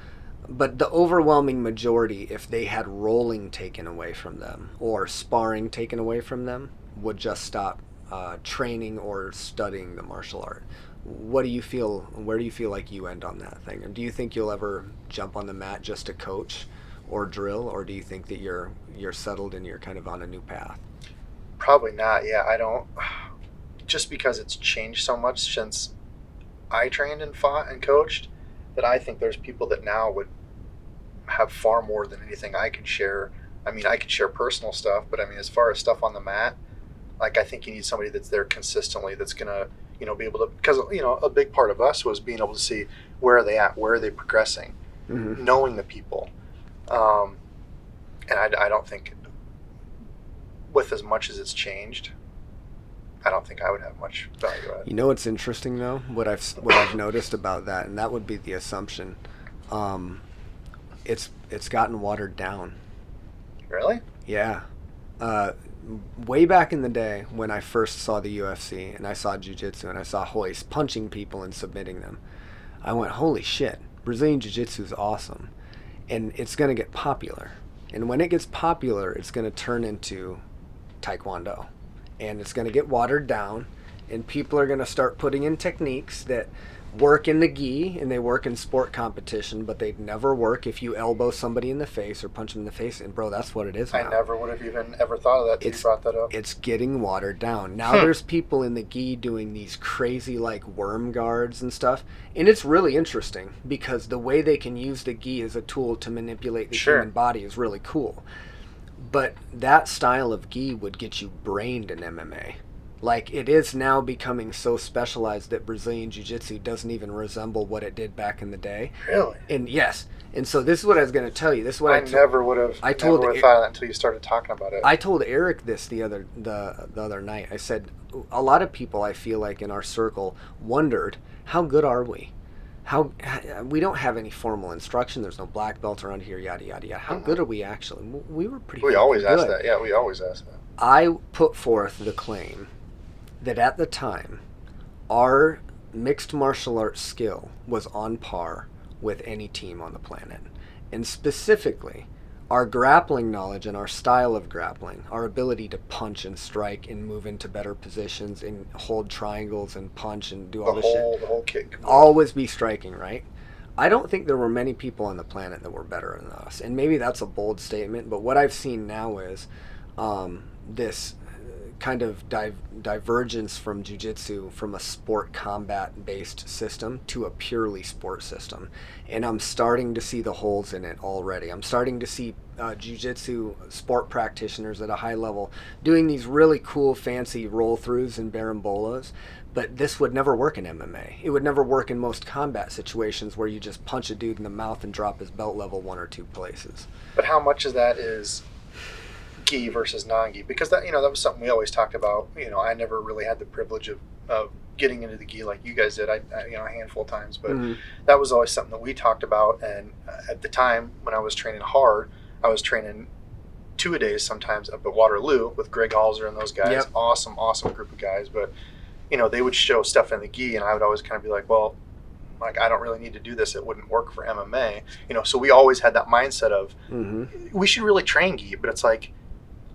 but the overwhelming majority, if they had rolling taken away from them or sparring taken away from them, would just stop training or studying the martial art. What do you feel? Where do you feel like you end on that thing? Or do you think you'll ever jump on the mat just to coach or drill, or do you think that you're settled and you're kind of on a new path? Probably not. Yeah, I don't. Just because it's changed so much since I trained and fought and coached, that I think there's people that now would have far more than anything I could share. I mean, I could share personal stuff, but I mean, as far as stuff on the mat, like I think you need somebody that's there consistently, that's gonna, be able to, because a big part of us was being able to see where are they at, where are they progressing, knowing the people. And I don't think, with as much as it's changed, I don't think I would have much value at it. You know what's interesting though? What I've noticed about that, and that would be the assumption, it's gotten watered down. Really? Yeah. Way back in the day when I first saw the UFC and I saw jiu-jitsu and I saw Hoist punching people and submitting them, I went, holy shit, Brazilian jiu-jitsu is awesome. And it's going to get popular. And when it gets popular, it's going to turn into Taekwondo. And it's going to get watered down. And people are going to start putting in techniques that work in the gi and they work in sport competition, but they'd never work if you elbow somebody in the face or punch them in the face. And bro, that's what it is now. I never would have even ever thought of that till you brought that up. It's getting watered down. Now there's people in the gi doing these crazy like worm guards and stuff. And it's really interesting because the way they can use the gi as a tool to manipulate the human body is really cool. But that style of gi would get you brained in MMA. Like, it is now becoming so specialized that Brazilian Jiu-Jitsu doesn't even resemble what it did back in the day. Really? And yes. And so this is what I was going to tell you. This is what I never would have thought of that until you started talking about it. I told Eric this the other night. I said, a lot of people I feel like in our circle wondered, how good are we? How we don't have any formal instruction. There's no black belt around here, yada, yada, yada. How good are we actually? We were pretty good. We always ask that. Yeah, we always ask that. I put forth the claim that at the time, our mixed martial arts skill was on par with any team on the planet. And specifically, our grappling knowledge and our style of grappling, our ability to punch and strike and move into better positions and hold triangles and punch and do all this shit. The whole kick. Always be striking, right? I don't think there were many people on the planet that were better than us. And maybe that's a bold statement, but what I've seen now is this kind of divergence from jiu-jitsu from a sport combat based system to a purely sport system, and I'm starting to see the holes in it already. I'm starting to see jiu-jitsu sport practitioners at a high level doing these really cool fancy roll throughs and barambolas, but this would never work in MMA. It would never work in most combat situations where you just punch a dude in the mouth and drop his belt level one or two places. But how much of that is gi versus non-gi? Because that that was something we always talked about. I never really had the privilege of getting into the gi like you guys did. I a handful of times, but that was always something that we talked about. And at the time when I was training hard, I was training 2 a days sometimes up at Waterloo with Greg Halser and those guys. Yep. Awesome group of guys. But they would show stuff in the gi, and I would always kind of be like, well, like, I don't really need to do this. It wouldn't work for MMA. So we always had that mindset of we should really train gi, but it's like,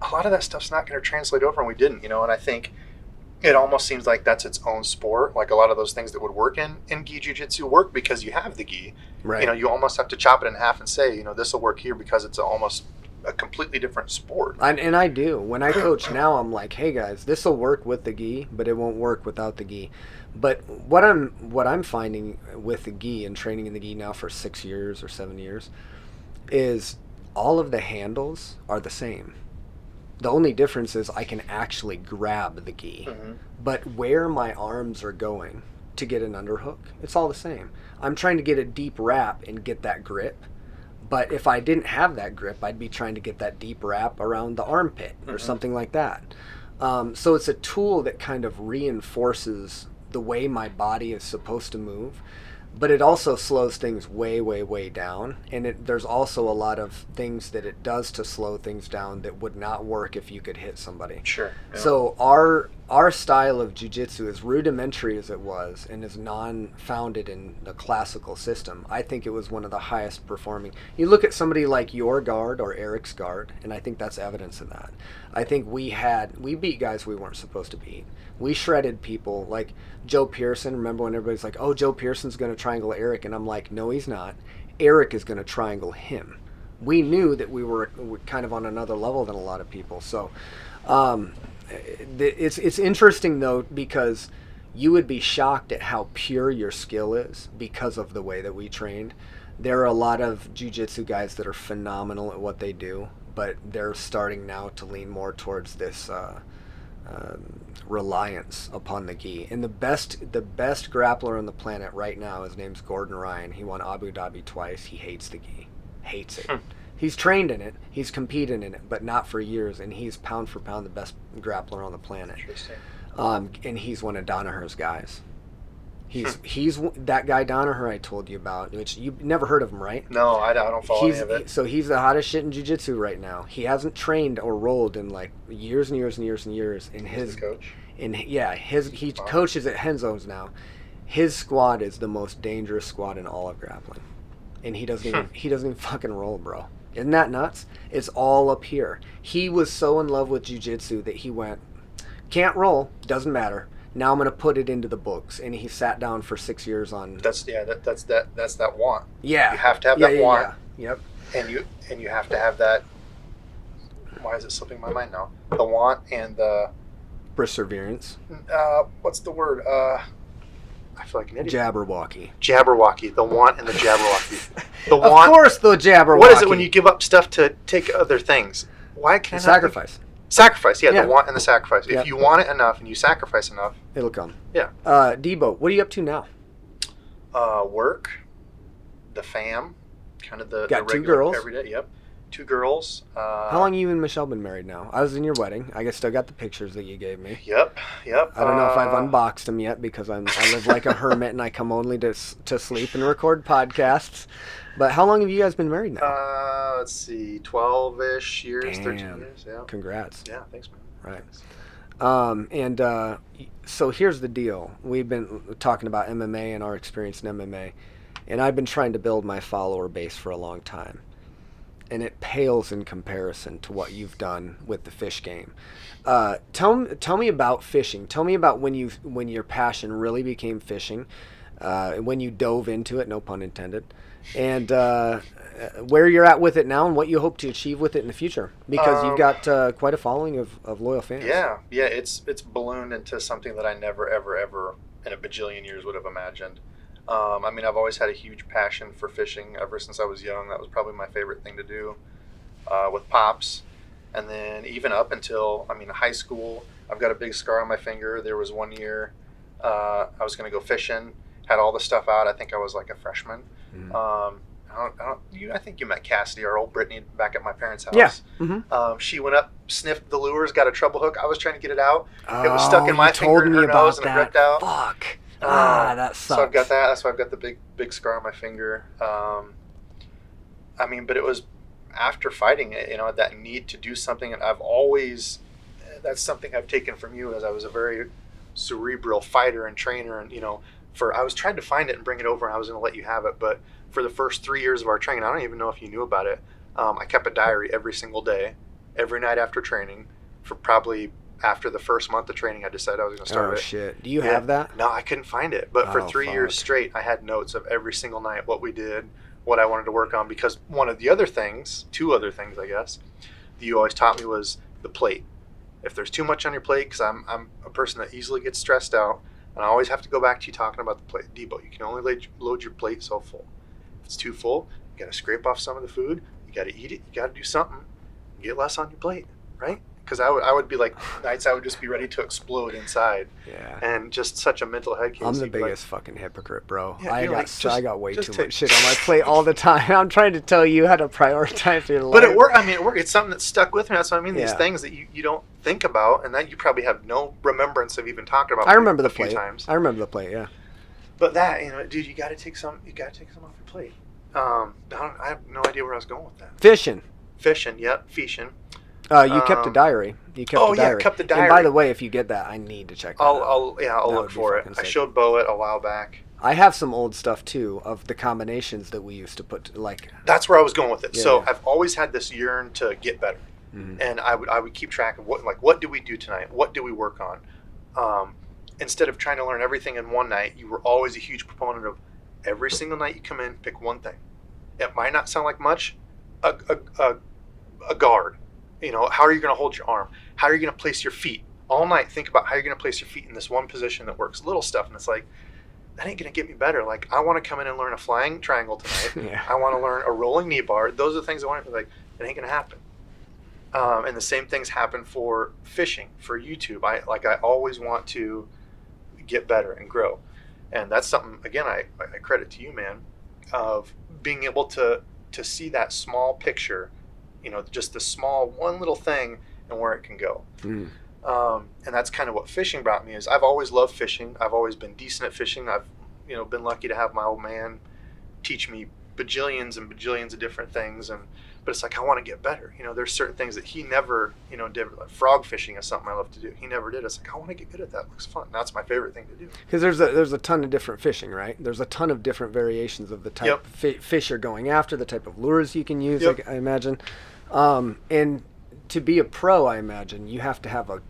a lot of that stuff's not going to translate over, and we didn't, and I think it almost seems like that's its own sport. Like, a lot of those things that would work in gi jiu-jitsu work because you have the gi. Right. You almost have to chop it in half and say, this will work here because it's almost a completely different sport. And I do. When I coach now, I'm like, hey guys, this will work with the gi, but it won't work without the gi. But what I'm finding with the gi and training in the gi now for 6 years or 7 years is all of the handles are the same. The only difference is I can actually grab the gi. Mm-hmm. But where my arms are going to get an underhook, it's all the same. I'm trying to get a deep wrap and get that grip. But if I didn't have that grip, I'd be trying to get that deep wrap around the armpit or something like that. So it's a tool that kind of reinforces the way my body is supposed to move. But it also slows things way, way, way down. And there's also a lot of things that it does to slow things down that would not work if you could hit somebody. Sure. Yeah. So our style of jiu-jitsu, as rudimentary as it was and as non-founded in the classical system, I think it was one of the highest performing. You look at somebody like your guard or Eric's guard, and I think that's evidence of that. I think we beat guys we weren't supposed to beat. We shredded people like Joe Pearson. Remember when everybody's like, oh, Joe Pearson's going to triangle Eric? And I'm like, no, he's not. Eric is going to triangle him. We knew that we were kind of on another level than a lot of people. So it's interesting, though, because you would be shocked at how pure your skill is because of the way that we trained. There are a lot of jiu-jitsu guys that are phenomenal at what they do, but they're starting now to lean more towards this reliance upon the gi. And the best grappler on the planet right now, his name's Gordon Ryan. He won Abu Dhabi twice. He hates the gi. Hates it. He's trained in it. He's competed in it, but not for years. And he's pound for pound the best grappler on the planet. Interesting. And he's one of Danaher's guys. He's that guy Danaher I told you about, which you've never heard of him, right? No, I don't follow any of it. So he's the hottest shit in jiu-jitsu right now. He hasn't trained or rolled in like years and years and years and years. And He's the coach? He coaches at Henzo's now. His squad is the most dangerous squad in all of grappling. And he doesn't even fucking roll, bro. Isn't that nuts? It's all up here. He was so in love with jiu-jitsu that he went, can't roll, doesn't matter. Now I'm going to put it into the books, and he sat down for 6 years on. That's that want. Yeah, you have to have that want. Yeah. Yep. And you have to have that. Why is it slipping my mind now? The want and the perseverance. What's the word? I feel like an idiot. Jabberwocky. Jabberwocky. The want and the Jabberwocky. The of want. Of course, the Jabberwocky. What is it when you give up stuff to take other things? Why can I sacrifice? Sacrifice, yeah, the want and the sacrifice. If you want it enough and you sacrifice enough, it'll come. Yeah. Debo, what are you up to now? Work, the fam, kind of the got the two regular girls. Every day. Yep, 2 girls. How long you and Michelle been married now? I was in your wedding. I guess still got the pictures that you gave me. Yep. I don't know if I've unboxed them yet because I live like a hermit and I come only to sleep and record podcasts. But how long have you guys been married now? Let's see, 12-ish years, Damn. 13 years. Yeah. Congrats. Yeah, thanks, man. Right. So here's the deal. We've been talking about MMA and our experience in MMA, and I've been trying to build my follower base for a long time. And it pales in comparison to what you've done with the fish game. Tell me about fishing. Tell me about when your passion really became fishing, when you dove into it, no pun intended, and where you're at with it now and what you hope to achieve with it in the future, because you've got quite a following of loyal fans. Yeah, it's ballooned into something that I never, ever, ever in a bajillion years would have imagined. I mean, I've always had a huge passion for fishing ever since I was young. That was probably my favorite thing to do with Pops. And then even up until, high school, I've got a big scar on my finger. There was one year I was going to go fishing, had all the stuff out. I think I was like a freshman. I think you met Cassidy, our old Brittany, back at my parents' house. Yeah. Mm-hmm. She went up, sniffed the lures, got a treble hook. I was trying to get it out. It was stuck in my finger and her nose, and it ripped out. Fuck. That sucks. So I've got that. That's why I've got the big scar on my finger. But it was after fighting it, that need to do something. And that's something I've taken from you, as I was a very cerebral fighter and trainer. And, I was trying to find it and bring it over, and I was going to let you have it. But for the first 3 years of our training, I don't even know if you knew about it. I kept a diary every single day, every night after training, for probably after the first month of training. I decided I was going to start it. Oh, shit. Do you have that? No, I couldn't find it. But for 3 years straight, I had notes of every single night, what we did, what I wanted to work on. Because one of the other things, 2 other things, I guess, that you always taught me was the plate. If there's too much on your plate, because I'm a person that easily gets stressed out, And I always have to go back to you talking about the plate. Debo, you can only load your plate so full. If it's too full, you got to scrape off some of the food. You got to eat it. You got to do something. Get less on your plate, right? Because I would be like, nights I would just be ready to explode inside. Yeah. And just such a mental head case. I'm the You'd be like, biggest fucking hypocrite, bro. Yeah, I you're got like, I got way just too take- much shit on my plate all the time. I'm trying to tell you how to prioritize your life. But it worked. I mean, it worked. It's something that stuck with me. That's what I mean. These Yeah. things that you don't think about, and that you probably have no remembrance of even talking about. I remember the a few plate. times. I remember the plate. Yeah. But that, dude, you got to take some. You got to take some off your plate. I have no idea where I was going with that. Fishing. Fishing, yep, fishing. You kept a diary. You kept oh, a diary. yeah, kept the And by diary. the way, if you get that, I need to check that out. I'll That look would be for it. fucking I sick. showed Bo it a while back. I have some old stuff too of the combinations that we used to put like. That's where I was going with it. Yeah, so yeah. I've always had this yearn to get better, Mhm. and I would keep track of what do we do tonight? What do we work on? Instead of trying to learn everything in one night, you were always a huge proponent of every single night you come in, pick one thing. It might not sound like much. A guard. How are you going to hold your arm? How are you going to place your feet? All night, think about how you're going to place your feet in this one position that works. Little stuff, and it's like, that ain't going to get me better. Like, I want to come in and learn a flying triangle tonight. Yeah. I want to learn a rolling knee bar. Those are the things I want to like. It ain't going to happen. And the same things happen for fishing, for YouTube. I always want to get better and grow, and that's something. Again, I credit to you, man, of being able to see that small picture. Just the small one little thing and where it can go. Mm. And that's kind of what fishing brought me. Is I've always loved fishing. I've always been decent at fishing. I've been lucky to have my old man teach me bajillions and bajillions of different things. But it's like, I want to get better. There's certain things that he never did. Like frog fishing is something I love to do. He never did. It's like, I want to get good at that. It looks fun. That's my favorite thing to do. Because there's a ton of different fishing, right? There's a ton of different variations of the type Yep. of fish you're going after, the type of lures you can use. Yep. I imagine, and to be a pro, I imagine you have to have a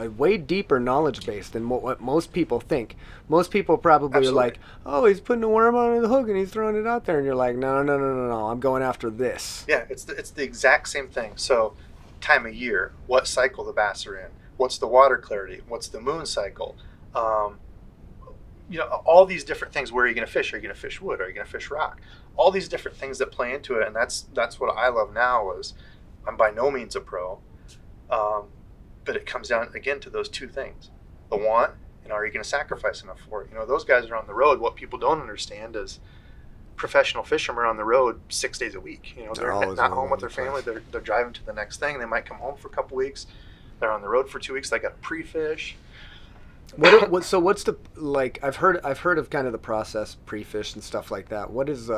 way deeper knowledge base than what most people think. Most people probably Absolutely. are like, oh, he's putting a worm on the hook and he's throwing it out there, and you're like, no, I'm going after this. Yeah, it's the exact same thing. So, time of year, what cycle the bass are in, what's the water clarity, what's the moon cycle, all these different things. Where are you going to fish? Are you going to fish wood? Are you going to fish rock? All these different things that play into it, and that's what I love now. Is I'm by no means a pro, but it comes down again to those two things: the want, and are you going to sacrifice enough for it? Those guys are on the road. What people don't understand is professional fishermen are on the road 6 days a week. They're always not all home over with their the family. They're driving to the next thing. They might come home for a couple weeks. They're on the road for 2 weeks. They got to pre-fish. So what's the like? I've heard of kind of the process pre-fish and stuff like that. What is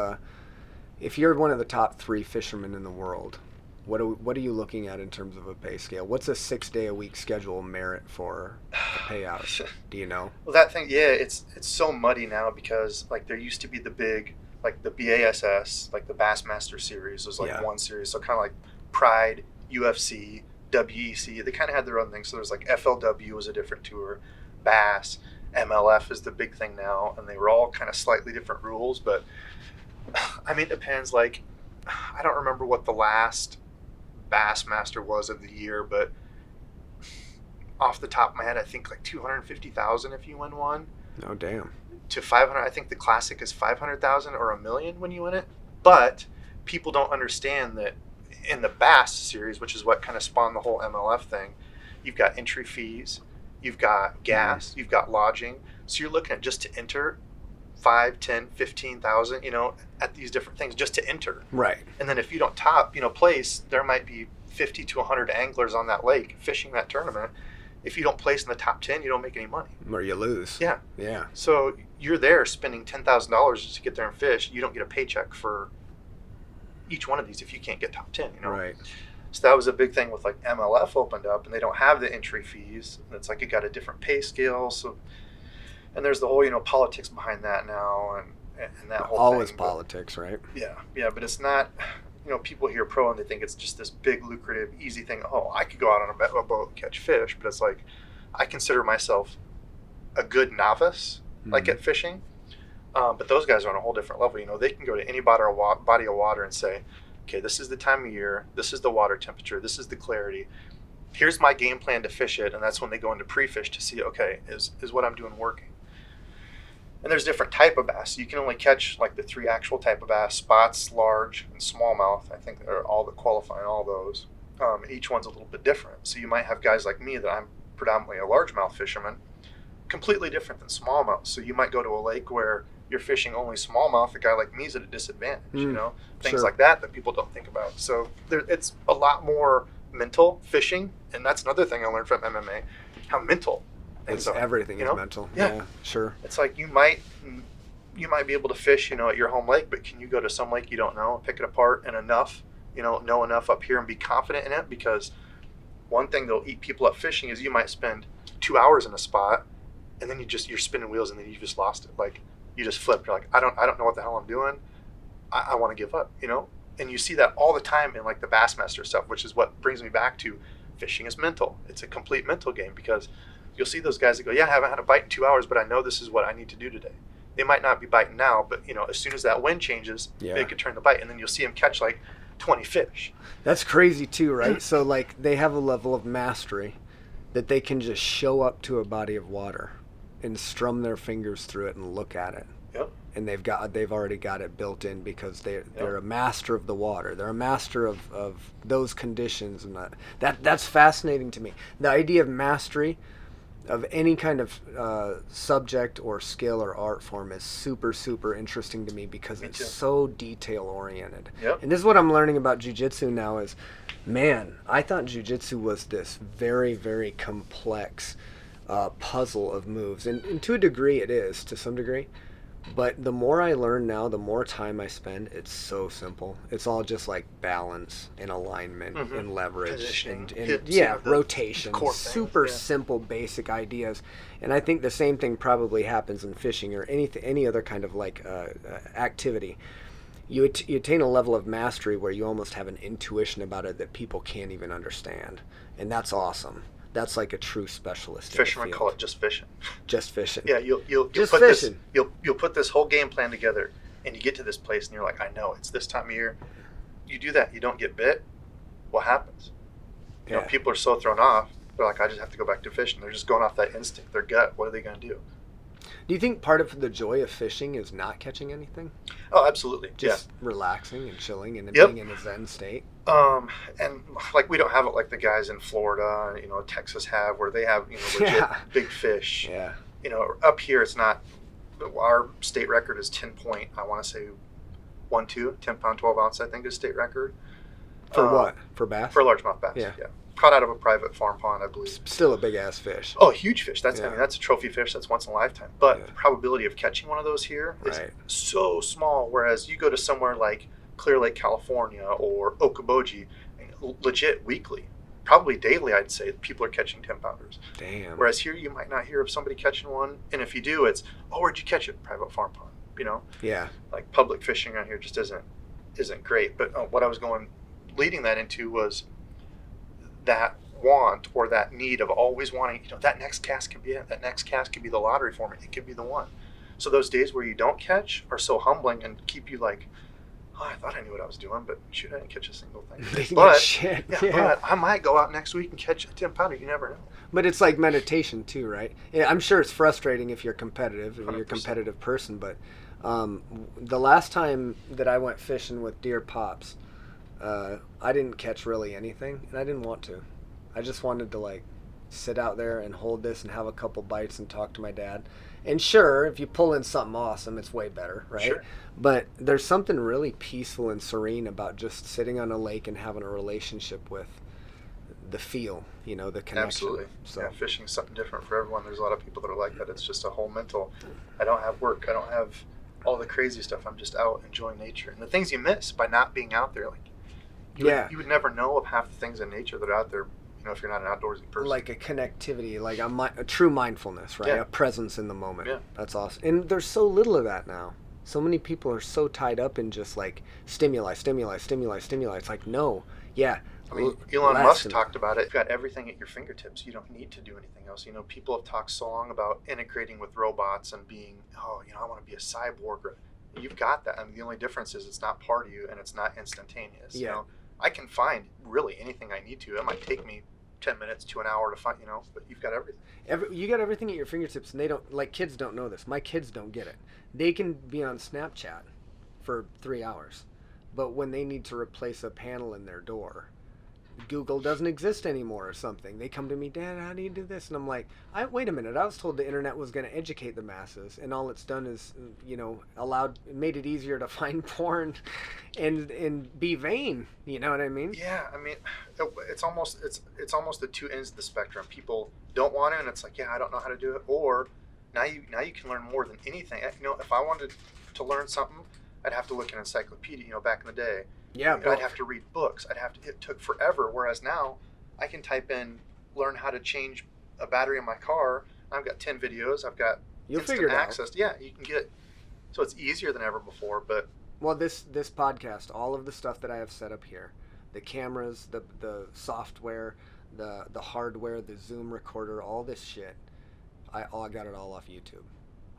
if you're one of the top 3 fishermen in the world, what are you looking at in terms of a pay scale? What's a 6-day-a-week schedule merit for a payout? Do you know? Well, that thing, yeah, it's so muddy now because like there used to be the big, like the BASS, like the Bassmaster Series was like Yeah. one series. So kind of like Pride, UFC, WEC. They kind of had their own thing. So there's like FLW was a different tour, Bass, MLF is the big thing now, and they were all kind of slightly different rules. But I mean, it depends. Like I don't remember what the last Bassmaster was of the year, but off the top of my head, I think like 250,000 if you win one. Oh damn. To 500. I think the classic is 500,000 or $1 million when you win it. But people don't understand that in the Bass series, which is what kind of spawned the whole MLF thing, you've got entry fees, you've got gas, you've got lodging. So you're looking at just to enter 5, 10, 15,000, at these different things just to enter. Right. And then if you don't top, place, there might be 50 to 100 anglers on that lake fishing that tournament. If you don't place in the top 10, you don't make any money. Or you lose. Yeah. Yeah. So you're there spending $10,000 just to get there and fish. You don't get a paycheck for each one of these if you can't get top 10, Right. So that was a big thing with like MLF opened up, and they don't have the entry fees. It's like it got a different pay scale. So, and there's the whole politics behind that now, and that whole Always thing. politics, right? Yeah, but it's not. People hear pro and they think it's just this big, lucrative, easy thing. Oh, I could go out on a boat and catch fish, but it's like I consider myself a good novice, like at fishing. But those guys are on a whole different level. They can go to any body of water and say, okay, this is the time of year, this is the water temperature, this is the clarity. Here's my game plan to fish it, and that's when they go into pre-fish to see, okay, is what I'm doing working? And there's different type of bass. You can only catch like the 3 actual type of bass: spots, large, and smallmouth. I think they're all that qualify in all those. Each one's a little bit different. So you might have guys like me that I'm predominantly a largemouth fisherman, completely different than smallmouth. So you might go to a lake where you're fishing only smallmouth. A guy like me is at a disadvantage, things sure. like that people don't think about. So it's a lot more mental fishing, and that's another thing I learned from MMA, how mental things It's are. everything is mental. Yeah. Sure. It's like you might be able to fish, at your home lake, but can you go to some lake you don't know, pick it apart and know enough up here and be confident in it? Because one thing that'll eat people up fishing is you might spend 2 hours in a spot, and then you're spinning wheels, and then you just lost it. Like you just flip. You're like, I don't know what the hell I'm doing. I want to give up. And you see that all the time in like the Bassmaster stuff, which is what brings me back to fishing is mental. It's a complete mental game, because you'll see those guys that go, yeah, I haven't had a bite in 2 hours, but I know this is what I need to do today. They might not be biting now, but as soon as that wind changes, they could turn the bite, and then you'll see them catch like 20 fish. That's crazy too, right? So like they have a level of mastery that they can just show up to a body of water and strum their fingers through it and look at it. Yep. And they've already got it built in, because they're a master of the water. They're a master of those conditions, and that's fascinating to me. The idea of mastery of any kind of subject or skill or art form is super, super interesting to me, because it's so detail oriented. Yep. And this is what I'm learning about jiu-jitsu now is, man, I thought jiu-jitsu was this very, very complex puzzle of moves. And to a degree it is, to some degree. But the more I learn now, the more time I spend, it's so simple. It's all just like balance and alignment and leverage and rotation. Super simple, basic ideas. And I think the same thing probably happens in fishing or any other kind of like activity. You attain a level of mastery where you almost have an intuition about it that people can't even understand. And that's awesome. That's like a true specialist. Fishermen call it just fishing. Just fishing. Yeah, you'll just put fishing. You'll put this whole game plan together, and you get to this place, and you're like, I know it's this time of year. You do that, you don't get bit. What happens? People are so thrown off. They're like, I just have to go back to fishing. They're just going off that instinct, their gut. What are they going to do? Do you think part of the joy of fishing is not catching anything? Oh, absolutely. Just relaxing and chilling and being in a zen state. And like we don't have it like the guys in Florida, Texas have, where they have legit big fish. Yeah. Up here it's not. Our state record is 10 point. I want to say 10 pound 12 ounce. I think is state record. For what? For bass? For largemouth bass. Yeah. Caught out of a private farm pond, I believe. Still a big ass fish. Oh, huge fish. That's that's a trophy fish. That's once in a lifetime. But the probability of catching one of those here is so small. Whereas you go to somewhere like Clear Lake, California, or Okoboji, legit weekly, probably daily, I'd say, people are catching 10 pounders. Damn. Whereas here you might not hear of somebody catching one, and if you do, it's, where'd you catch it? Private farm pond. Yeah. Like public fishing around here just isn't great. But what I was leading that into was that want or that need of always wanting, that next cast could be it. That next cast could be the lottery for me. It could be the one. So those days where you don't catch are so humbling and keep you like, I thought I knew what I was doing, but shoot, I didn't catch a single thing. But I might go out next week and catch a 10 pounder. You never know. But it's like meditation too, right? Yeah, I'm sure it's frustrating if you're competitive, if 100%. you're a competitive person. But the last time that I went fishing with deer pops, I didn't catch really anything, and I didn't want to. I just wanted to like sit out there and hold this and have a couple bites and talk to my dad. And sure, if you pull in something awesome, it's way better, right? Sure. But there's something really peaceful and serene about just sitting on a lake and having a relationship with the feel, the connection. Absolutely. So Yeah, fishing is something different for everyone. There's a lot of people that are like that. It's just a whole mental. I don't have work. I don't have all the crazy stuff. I'm just out enjoying nature. And the things you miss by not being out there, like you would never know of half the things in nature that are out there, if you're not an outdoorsy person. Like a connectivity, like a true mindfulness, right? Yeah. A presence in the moment. Yeah. That's awesome. And there's so little of that now. So many people are so tied up in just like stimuli. It's like, no. Yeah. I mean, Elon Musk talked about it. You've got everything at your fingertips. You don't need to do anything else. People have talked so long about integrating with robots and being, I want to be a cyborg. You've got that. I mean, the only difference is it's not part of you and it's not instantaneous. Yeah. I can find really anything I need to. It might take me 10 minutes to an hour to find, but you've got everything. You got everything at your fingertips, and they don't, like, kids don't know this. My kids don't get it. They can be on Snapchat for 3 hours, but when they need to replace a panel in their door, Google doesn't exist anymore or something. They come to me, Dad, how do you do this? And I'm like, wait a minute. I was told the internet was going to educate the masses, and all it's done is, made it easier to find porn and be vain. You know what I mean? Yeah, I mean, it's almost the two ends of the spectrum. People don't want to, and it's like, yeah, I don't know how to do it. Or now you can learn more than anything. If I wanted to learn something, I'd have to look at an encyclopedia. Back in the day. Yeah, I'd have to read books. It took forever. Whereas now, I can type in, learn how to change a battery in my car. I've got 10 videos. I've got instant access. Yeah, you can get. So it's easier than ever before. But well, this podcast, all of the stuff that I have set up here, the cameras, the software, the hardware, the Zoom recorder, all this shit, I got it all off YouTube.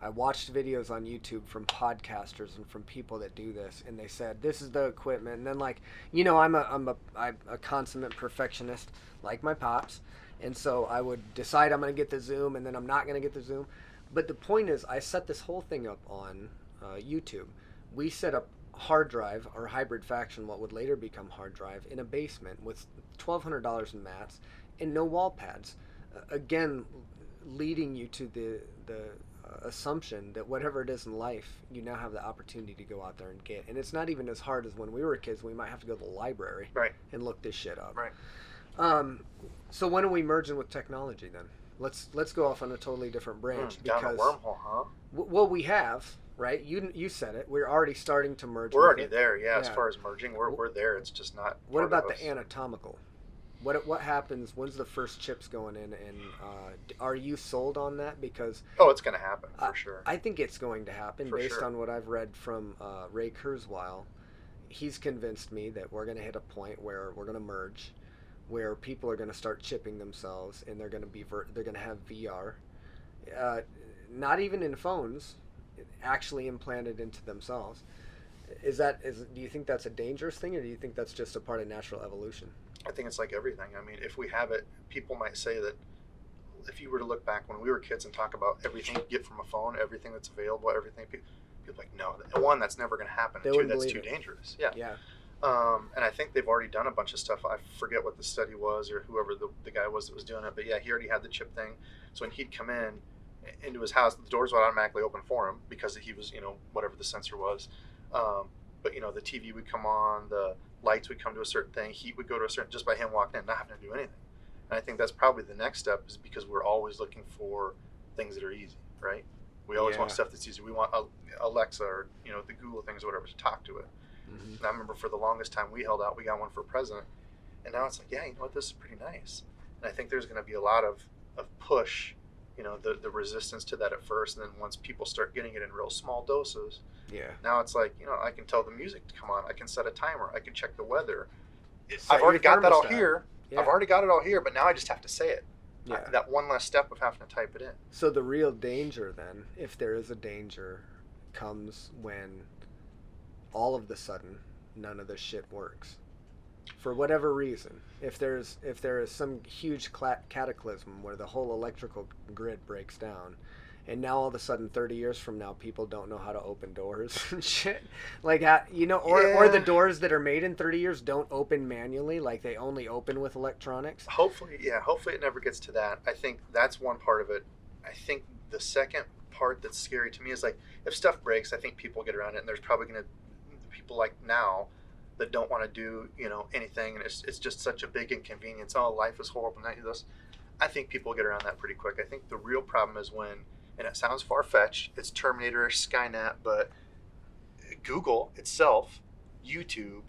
I watched videos on YouTube from podcasters and from people that do this, and they said this is the equipment. And then, like, I'm a consummate perfectionist, like my pops, and so I would decide I'm going to get the Zoom, and then I'm not going to get the Zoom. But the point is, I set this whole thing up on YouTube. We set up hard drive, or hybrid faction, what would later become hard drive, in a basement with $1,200 in mats and no wall pads. Again, leading you to the assumption that whatever it is in life, you now have the opportunity to go out there and get. And it's not even as hard as when we were kids. We might have to go to the library and look this shit up. Right. So when are we merging with technology then? Let's go off on a totally different branch. Down a wormhole, huh? Well, we have, right? You said it. We're already starting to merge. We're already there, yeah. As far as merging, we're there. It's just not. What about the anatomical? What happens? When's the first chips going in? And are you sold on that? Because it's going to happen for sure. I think it's going to happen based on what I've read from Ray Kurzweil. He's convinced me that we're going to hit a point where we're going to merge, where people are going to start chipping themselves, and they're going to have VR, not even in phones, actually implanted into themselves. Do you think that's a dangerous thing, or do you think that's just a part of natural evolution? I think it's like everything. I mean, if we have it, people might say that if you were to look back when we were kids and talk about everything you get from a phone, everything that's available, everything, people are like, no, one, that's never going to happen. And two, that's too dangerous. Yeah. And I think they've already done a bunch of stuff. I forget what the study was or whoever the guy was that was doing it. But yeah, he already had the chip thing. So when he'd come into his house, the doors would automatically open for him because he was, whatever the sensor was. But the TV would come on, the lights would come to a certain thing, heat would go to a certain, just by him walking in, not having to do anything. And I think that's probably the next step, is because we're always looking for things that are easy, right? We always want stuff that's easy. We want Alexa or the Google things or whatever to talk to it. Mm-hmm. And I remember for the longest time we held out, we got one for a present, and now it's like, yeah, this is pretty nice. And I think there's going to be a lot of push, the resistance to that at first, and then once people start getting it in real small doses, now it's like, I can tell the music to come on, I can set a timer, I can check the weather. I've already got that all here. I've already got it all here, but now I just have to say it. That one less step of having to type it in. So the real danger then, if there is a danger, comes when all of the sudden none of this shit works. For whatever reason, if there is some huge cataclysm where the whole electrical grid breaks down, and now all of a sudden 30 years from now people don't know how to open doors and shit, like or the doors that are made in 30 years don't open manually, like they only open with electronics. Hopefully it never gets to that. I think that's one part of it. I think the second part that's scary to me is, like, if stuff breaks, I think people get around it, and there's probably going to people like now that don't want to do anything, and it's just such a big inconvenience. Oh, life is horrible. Not this. I think people get around that pretty quick. I think the real problem is when, and it sounds far-fetched, it's Terminator, Skynet, but Google itself, YouTube,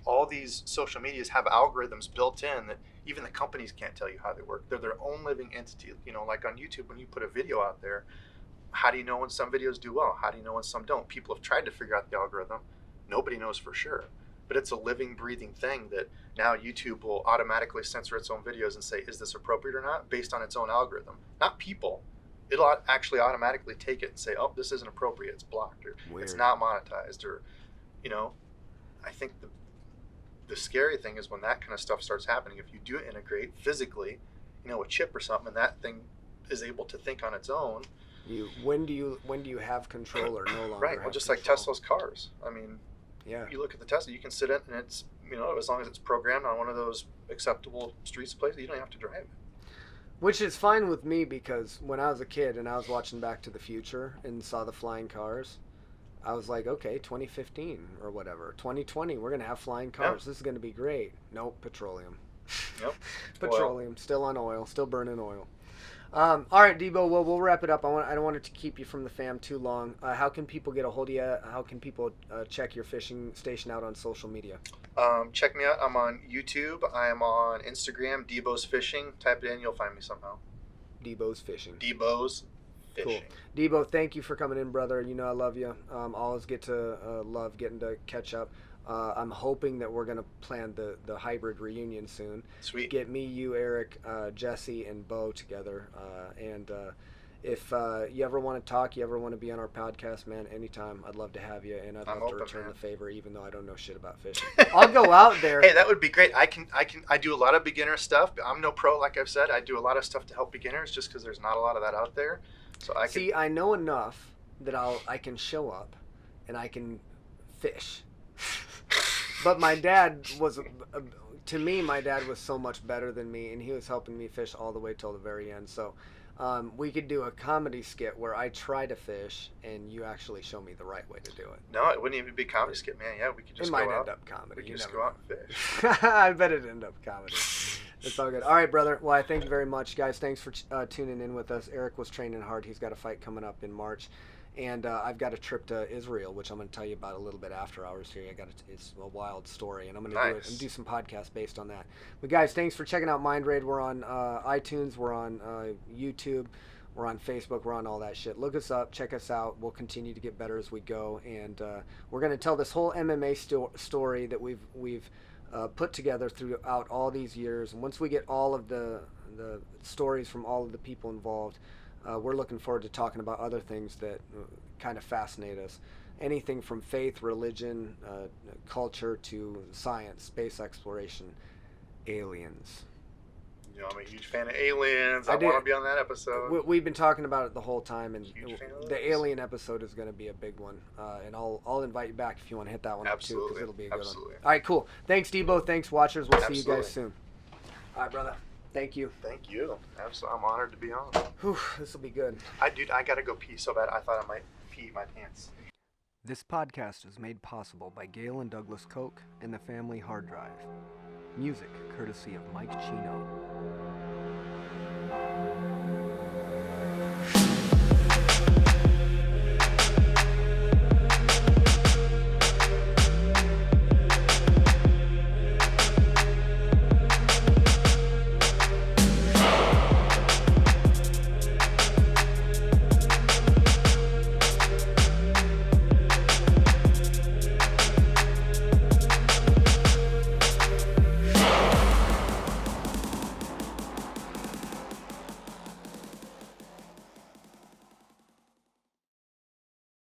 all these social medias have algorithms built in that even the companies can't tell you how they work. They're their own living entity. Like on YouTube, when you put a video out there, how do you know when some videos do well? How do you know when some don't? People have tried to figure out the algorithm. Nobody knows for sure. But it's a living, breathing thing that now YouTube will automatically censor its own videos and say, is this appropriate or not, based on its own algorithm. Not people. It'll actually automatically take it and say, oh, this isn't appropriate, it's blocked, or it's not monetized, or, I think the scary thing is when that kind of stuff starts happening. If you do integrate physically, a chip or something, and that thing is able to think on its own. When do you have control or no longer? Right. Well, have just control? like Tesla's cars. I mean, yeah. You look at the Tesla, you can sit in, and it's as long as it's programmed on one of those acceptable streets places, you don't have to drive it. Which is fine with me because when I was a kid and I was watching Back to the Future and saw the flying cars, I was like, okay, 2015 or whatever, 2020, we're gonna have flying cars. Yep. This is gonna be great. Nope, petroleum. Yep. Petroleum, still on oil, still burning oil. All right, Debo. Well, we'll wrap it up. I don't want it to keep you from the fam too long. How can people get a hold of you? How can people check your fishing station out on social media? Check me out. I'm on YouTube. I am on Instagram. Debo's Fishing. Type it in, you'll find me somehow. Debo's Fishing. Debo's Fishing. Cool. Debo, thank you for coming in, brother. You know I love you. Always get to love getting to catch up. I'm hoping that we're going to plan the hybrid reunion soon. Sweet. Get me, you, Eric, Jesse, and Bo together. If you ever want to talk, you ever want to be on our podcast, man, anytime, I'd love to have you, and I'd love to return the favor, even though I don't know shit about fishing. I'll go out there. Hey, that would be great. I do a lot of beginner stuff. I'm no pro, like I've said. I do a lot of stuff to help beginners just because there's not a lot of that out there. So I know enough that I can show up and I can fish. But my dad to me, my dad was so much better than me, and he was helping me fish all the way till the very end. So we could do a comedy skit where I try to fish and you actually show me the right way to do it. No, it wouldn't even be a comedy skit, man. Yeah, we could just go out. It might end up comedy. We could just go out and fish. I bet it'd end up comedy. It's all good. All right, brother. Well, I thank you very much, guys. Thanks for tuning in with us. Eric was training hard. He's got a fight coming up in March. And I've got a trip to Israel, which I'm going to tell you about a little bit after hours here. It's a wild story, and I'm going to do some podcasts based on that. But guys, thanks for checking out Mind Raid. We're on iTunes, we're on YouTube, we're on Facebook, we're on all that shit. Look us up, check us out. We'll continue to get better as we go, and we're going to tell this whole MMA story that we've put together throughout all these years. And once we get all of the stories from all of the people involved, we're looking forward to talking about other things that kind of fascinate us. Anything from faith, religion, culture to science, space exploration, aliens. I'm a huge fan of aliens. I want to be on that episode. We've been talking about it the whole time, and the alien episode is going to be a big one. And I'll invite you back if you want to hit that one up too, because it'll be a good one. All right, cool. Thanks, Debo. Thanks, watchers. We'll see you guys soon. All right, brother. Thank you. Thank you. Absolutely. I'm honored to be on. Whew, this will be good. I got to go pee so bad I thought I might pee my pants. This podcast is made possible by Gail and Douglas Koch and the Family Hard Drive. Music courtesy of Mike Chino.